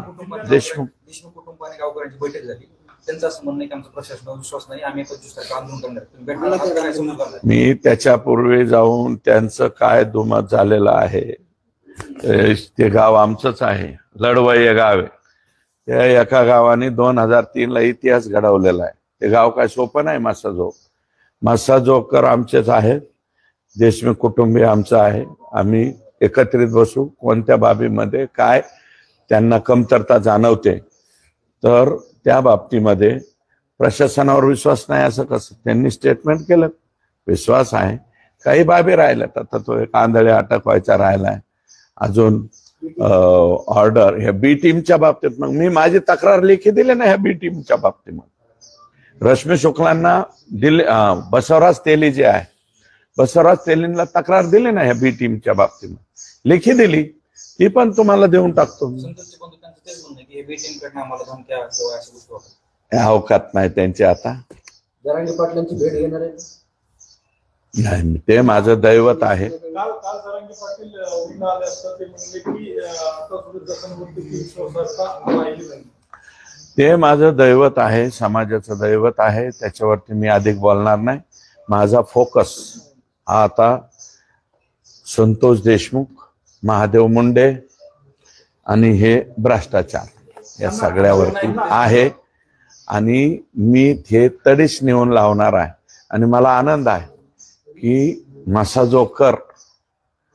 Speaker 3: देशमुख कुटुंबाने गावकऱ्यांची बैठक झाली, त्यांचं असं म्हणणं की आमचा प्रशासनावर विश्वास नाही, आम्ही 25 तारखेला आंदोलन करणार.
Speaker 1: मी त्याच्यापूर्वी जाऊन त्यांचं काय दुमत झालेलं आहे, ते गाव आमचंच आहे, लढवय हे गाव आहे. त्या एका गावाने 2003 इतिहास घडवलेला आहे. ते गाव काय सोपं नाही. मासाजोकर आमचेच आहेत, देशमुख कुटुंबीय आमचं आहे. आम्ही एकत्रित बसू, कोणत्या बाबीमध्ये काय त्यांना कमतरता जाणवते तर त्या बाबतीमध्ये प्रशासनावर विश्वास नाही असं कसं, त्यांनी स्टेटमेंट केलं. विश्वास आहे, काही बाबी राहिल्यात. आता तो एक आंधळे अटक व्हायचा राहिलाय, अजून ऑर्डर ह्या बी टीमच्या बाबतीत. मग मी माझी तक्रार लेखी दिली ना ह्या बी टीमच्या बाबतीमध्ये. रश्मी शुक्लांना दिले, बसवराज तेली जे आहे, बसवराज तेलींना तक्रार दिली ना ह्या बी टीमच्या बाबतीमध्ये, लेखी दिली, ती पण तुम्हाला देऊन टाकतो. अवकात नाही त्यांची आता.
Speaker 2: जरांगे पाटलांची भेट घेणार आहे
Speaker 1: नाही, ते माझं दैवत आहे.
Speaker 5: काल जरांगे पाटील उन्हा आले असतात, ते म्हणले की आता सुद्धा जखमवरती विश्वासार्हता राहिली नाही.
Speaker 1: ते माझं दैवत आहे, समाजाचं दैवत आहे, त्याच्यावरती मी अधिक बोलणार नाही. माझा फोकस हा आता संतोष देशमुख, महादेव मुंडे आणि हे भ्रष्टाचार या सगळ्यावरती आहे. आणि मी हे तडीस नेऊन लावणार आहे. आणि मला आनंद आहे की मसाजोकर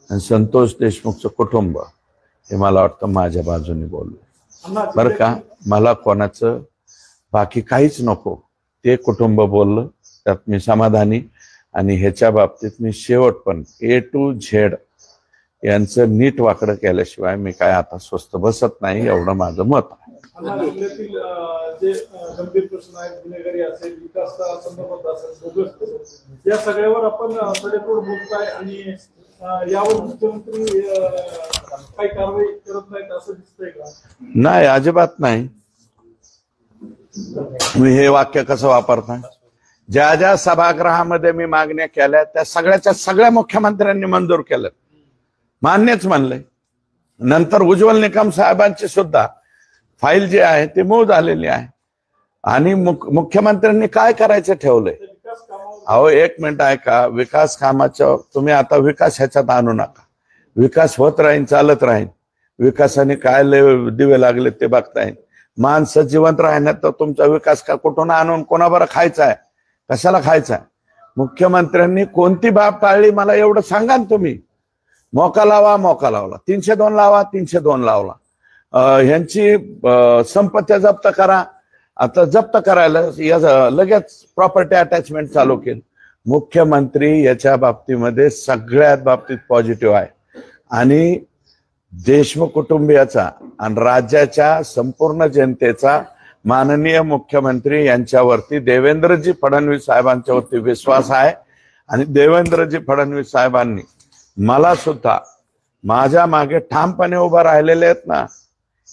Speaker 1: आणि संतोष देशमुखचं कुटुंब हे मला वाटतं माझ्या बाजूने बोललं बरं का. मला कोणाचं बाकी काहीच नको, ते कुटुंब बोललं त्यात मी समाधानी. आणि ह्याच्या बाबतीत मी शेवट पण A to Z यांचं नीट वाकडं केल्याशिवाय मी काय आता स्वस्त बसत नाही, एवढं माझं मत आहे.
Speaker 5: जे गंभीर प्रश्न आहेत, गुन्हेगारी असेल, विकास संदर्भात असेल, या सगळ्यावर आपण सडेतोड बोलताय आणि यावर मुख्यमंत्री काही कारवाई करत नाहीत असं दिसतंय का?
Speaker 1: नाही, अजिबात नाही. मी हे वाक्य कसं वापरताय, ज्या ज्या सभागृहामध्ये मी मागण्या केल्या त्या सगळ्याच्या सगळ्या मुख्यमंत्र्यांनी मंजूर केलं, मान्यच म्हणलंय. नंतर उज्ज्वल निकम साहेबांची सुद्धा फाईल जी आहे ती मूळ झालेली आहे. आणि मुख्यमंत्र्यांनी काय करायचं ठेवलंय. अहो एक मिनिट ऐका, विकास कामाच्या तुम्ही आता विकास ह्याच्यात आणू नका. विकास होत राहील, चालत राहील. विकासाने काय दिवे लागले ते बघता येईल. माणसं जिवंत राहण्यात तर तुमचा विकास का कुठून आणून कोणाबरोबर खायचा आहे, कशाला खायचा आहे. मुख्यमंत्र्यांनी कोणती बाब टाळली मला एवढं सांगा ना तुम्ही. मोका लावला, 302 लावा, 302 लावला. ह्यांची संपत्ती जप्त करा, आता जप्त करायला लगेच प्रॉपर्टी अटॅचमेंट चालू केली. मुख्यमंत्री याच्या बाबतीमध्ये सगळ्यात बाबतीत पॉझिटिव्ह आहे. आणि देशमुख कुटुंबियाचा आणि राज्याच्या संपूर्ण जनतेचा माननीय मुख्यमंत्री यांच्यावरती देवेंद्रजी फडणवीस साहेबांच्यावरती विश्वास आहे. आणि देवेंद्रजी फडणवीस साहेबांनी मला सुद्धा माझ्या मागे ठामपणे उभा राहिलेले आहेत ना,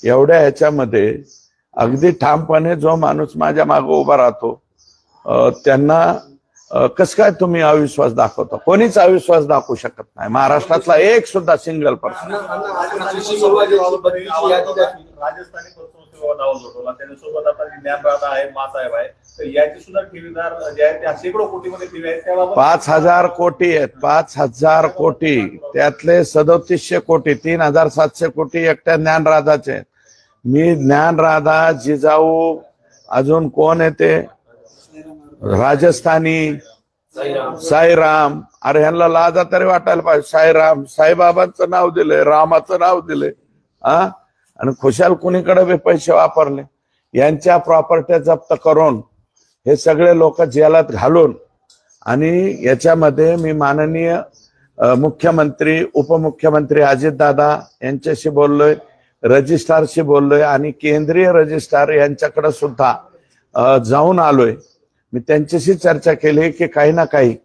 Speaker 1: एवढ्या ह्याच्यामध्ये अगदी ठामपणे जो माणूस माझ्या मागे उभा राहतो त्यांना कसं काय तुम्ही अविश्वास दाखवता. कोणीच अविश्वास दाखवू शकत नाही महाराष्ट्रातला एक सुद्धा सिंगल पर्सन.
Speaker 4: राजस्थानी त्याच्यासोबत आता ज्ञानराधा आहे, मासाहेब आहे, तर याची सुद्धा ठेवीदार जे आहेत त्या शेकडो कोटीमध्ये ठेवी आहेत. त्याबाबत
Speaker 1: 5000 कोटी आहेत, 5000 कोटी, त्यातले 3700 कोटी, 3700 कोटी एकट्या ज्ञानराधाचे आहेत. मी ज्ञानराधा, जिजाऊ, अजून कोण येते, राजस्थानी, साईराम. अरे ह्यांना लाजा तरी वाटायला पाहिजे. साईराम, साईबाबांचं नाव दिलंय, रामाचं नाव दिलंय. आणि खुशाल कुणीकडे बी पैसे वापरले. यांच्या प्रॉपर्ट्या जप्त करून हे सगळे लोक जेलात घालून. आणि याच्यामध्ये मी माननीय मुख्यमंत्री, उपमुख्यमंत्री अजितदादा यांच्याशी बोललोय, रजिस्ट्रारशी बोललोय आणि केंद्रीय रजिस्ट्रार यांच्याकडे सुद्धा जाऊन आलोय. मी त्यांच्याशी चर्चा केली की काही ना काही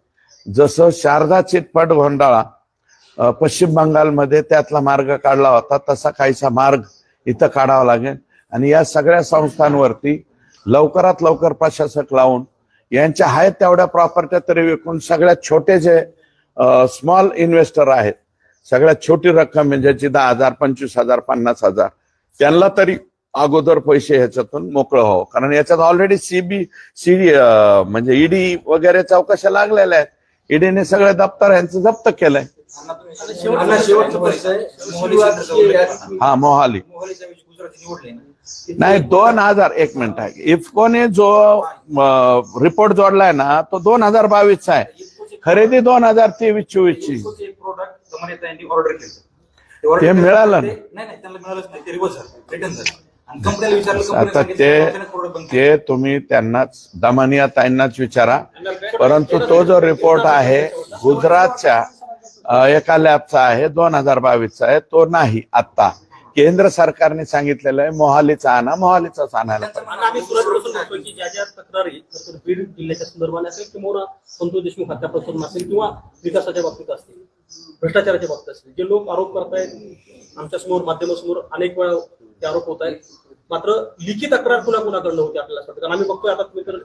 Speaker 1: जसं शारदा चिटफंड घोटाळा पश्चिम बंगालमध्ये त्यातला मार्ग काढला होता तसा काहीसा मार्ग इथं काढावा लागेल आणि या सगळ्या संस्थांवरती लवकरात लवकर प्रशासक लावून यांच्या आहेत तेवढ्या प्रॉपर्ट्या तरी विकून सगळ्यात छोटे जे स्मॉल इन्व्हेस्टर आहेत, सगळ्यात छोटी रक्कम म्हणजे ज्याची 10,000, 25,000, 50,000 त्यांना तरी अगोदर पैसे ह्याच्यातून मोकळं व्हावं. कारण याच्यात ऑलरेडी म्हणजे ईडी वगैरे चौकशा लागलेल्या आहेत. ईडीने सगळे दप्तर यांचं जप्त केलंय. हा मोहाली नाही 2000 एक मिनिट आहे. इफ्कोने जो रिपोर्ट जोडलाय ना तो 2022चा आहे. खरेदी 2023-24 ची. ते मिळालं आता ते तुम्ही त्यांनाच दमानिया ताईंनाच विचारा. परंतु तो जो रिपोर्ट आहे गुजरातच्या एका लॅबचा आहे 2022चा आहे तो नाही. आता केंद्र सरकारने सांगितलेलं आहे मोहालीचा आणा, मोहालीचाच आणायला
Speaker 2: की ज्या ज्या तक्रारी बीड जिल्ह्याच्या संदर्भाने असेल किंवा संतोष देशमुख हत्याप्रकरण असेल किंवा विकासाच्या बाबतीत असतील, भ्रष्टाचाराच्या बाबतीत असतील, जे लोक आरोप करतायत आमच्या समोर माध्यमासमोर अनेक वेळा ते आरोप होत आहेत. मात्र लिखित तक्रार कुणाकडनं होती आपल्याला असं वाटतं? कारण आम्ही बघतोय आता तुम्ही तर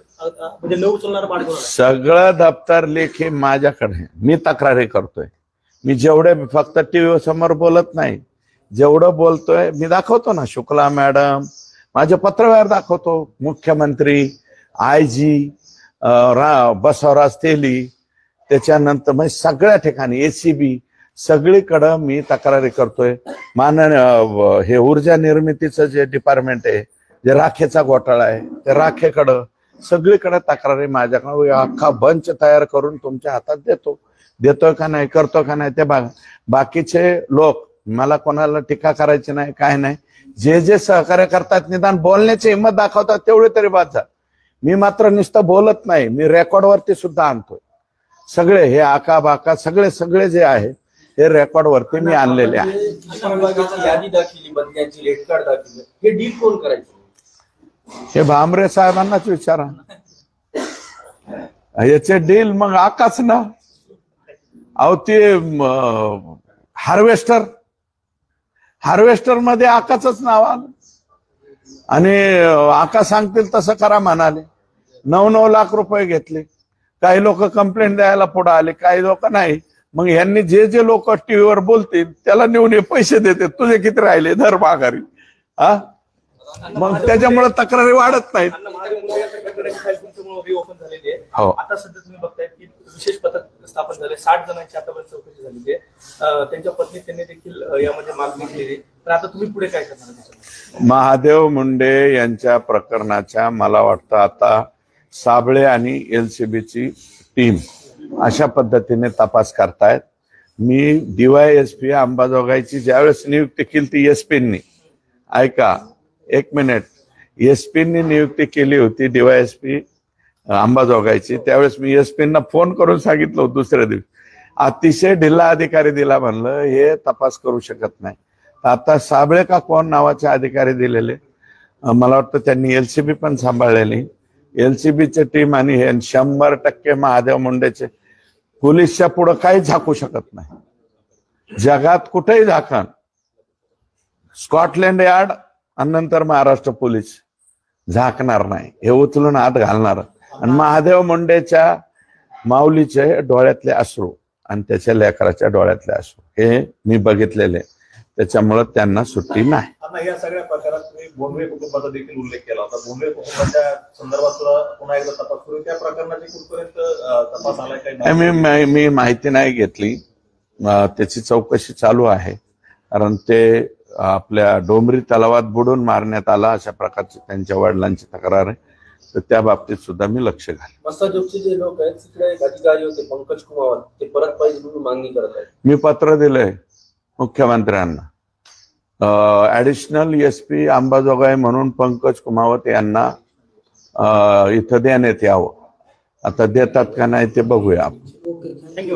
Speaker 2: म्हणजे न उचलणार मार्ग
Speaker 1: सगळं दप्तर लेखी माझ्याकडे. मी तक्रारी करतोय. मी जेवढे फक्त टीव्ही समोर बोलत नाही, जेवढं बोलतोय मी दाखवतो ना. शुक्ला मॅडम माझे पत्रव्यवहार दाखवतो. मुख्यमंत्री, आयजी, बसवराज तेली, त्याच्यानंतर म्हणजे सगळ्या ठिकाणी एसीबी सगळीकडं मी तक्रारी करतोय. हे ऊर्जा निर्मितीचं जे डिपार्टमेंट आहे, जे राखेचा घोटाळा आहे, त्या राखेकडं सगळीकडे तक्रारी माझ्याकडे अख्खा बंच तयार करून तुमच्या हातात देतोय का नाही, करतो का नाही ते बघा. बाकीचे लोक मला कोणाला टीका करायची नाही, काय नाही. जे जे सहकार्य करतात निदान बोलण्याची हिंमत दाखवतात तेवढे तरी बाद झालं. मी मात्र नुसतं बोलत नाही, मी रेकॉर्डवरती सुद्धा आणतोय. सगळे हे आका बाका सगळे जे आहे हे रेकॉर्ड वरती मी आणलेले आहे.
Speaker 3: यादी दाखवली, बदल्याची लेट कार्ड दाखवली, हे डील कोण करायचं?
Speaker 1: हे भामरे साहेबांनाच विचारा. याचे डील मग आकाच ना. अहो ते हार्वेस्टर मध्ये आकाचंच नाव आलं आणि आका सांगतील तसं करा म्हणाले. 9 लाख रुपये घेतले. काही लोक कंप्लेंट द्यायला पुढे आले, काही लोक नाही. मग यांनी जे लोक टीव्हीवर बोलतील त्याला नेऊन पैसे देते. तुझे किती राहिले धर माघारी. हा मग त्याच्यामुळे तक्रारी वाढत नाहीत.
Speaker 2: हो आता सध्या तुम्ही बघताय की विशेष पथक स्थापन झाले. 60 जणांची आतापर्यंत चौकशी झालेली आहे. त्यांच्या पत्नी त्यांनी देखील यामध्ये मागणी केली. तर आता तुम्ही पुढे काय करणार?
Speaker 1: महादेव मुंडे यांच्या प्रकरणाच्या मला वाटतं आता साबळे आणि LCBची टीम अशा पद्धतीने तपास करतायत. मी DYSP अंबाजोगाईची ज्यावेळेस नियुक्ती केली ती एसपींनी, ऐका एक मिनिट, एसपींनी नियुक्ती केली होती DYSP अंबाजोगाईची. त्यावेळेस मी एसपींना फोन करून सांगितलं दुसऱ्या दिवशी. अतिशय ढिल्ला अधिकारी दिला म्हणलं, हे तपास करू शकत नाही. आता साबळे का कोण नावाचे अधिकारी दिलेले, मला वाटतं त्यांनी LCB पण सांभाळलेली. LCBची टीम आणि हे 100% महादेव मुंडेचे पोलीसच्या पुढे काही झाकू शकत नाही. जगात कुठेही झाकण, स्कॉटलँड यार्ड आणि नंतर महाराष्ट्र पोलीस झाकणार नाही. हे उचलून आत घालणार. आणि महादेव मुंडेच्या माऊलीचे डोळ्यातले अश्रू आणि त्याच्या लेकराच्या डोळ्यातले अश्रू हे मी बघितलेले. त्याच्यामुळे त्यांना सुट्टी नाही.
Speaker 4: आता या सगळ्या प्रकारात तुम्ही बोंडवे कुटुंबाचा देखील उल्लेख केला होता. बोंडवे कुटुंबाच्या संदर्भात सुद्धा पुन्हा एकदा तपास करू. त्या प्रकरणाची कुठपर्यंत तपास आलाय काही?
Speaker 1: मी माहिती नाही घेतली. त्याची चौकशी चालू आहे. कारण ते आपल्या डोंबरी तलावात बुडून मारण्यात आला अशा प्रकारची त्यांच्या वडिलांची तक्रार आहे. तर त्या बाबतीत सुद्धा मी लक्ष घालेन.
Speaker 6: मस्ताजोगचे जे लोक आहेत तिकडे एक अधिकारी होते पंकज कुमावत, ते परत पाहिजे म्हणून मागणी करत आहेत.
Speaker 1: मी पत्र दिलंय मुख्यमंत्र्यांना. ऍडिशनल SP अंबाजोगाई म्हणून पंकज कुमावत यांना इथं देण्यात यावं. आता देतात का नाही ते बघूया आपण.
Speaker 2: थँक्यू.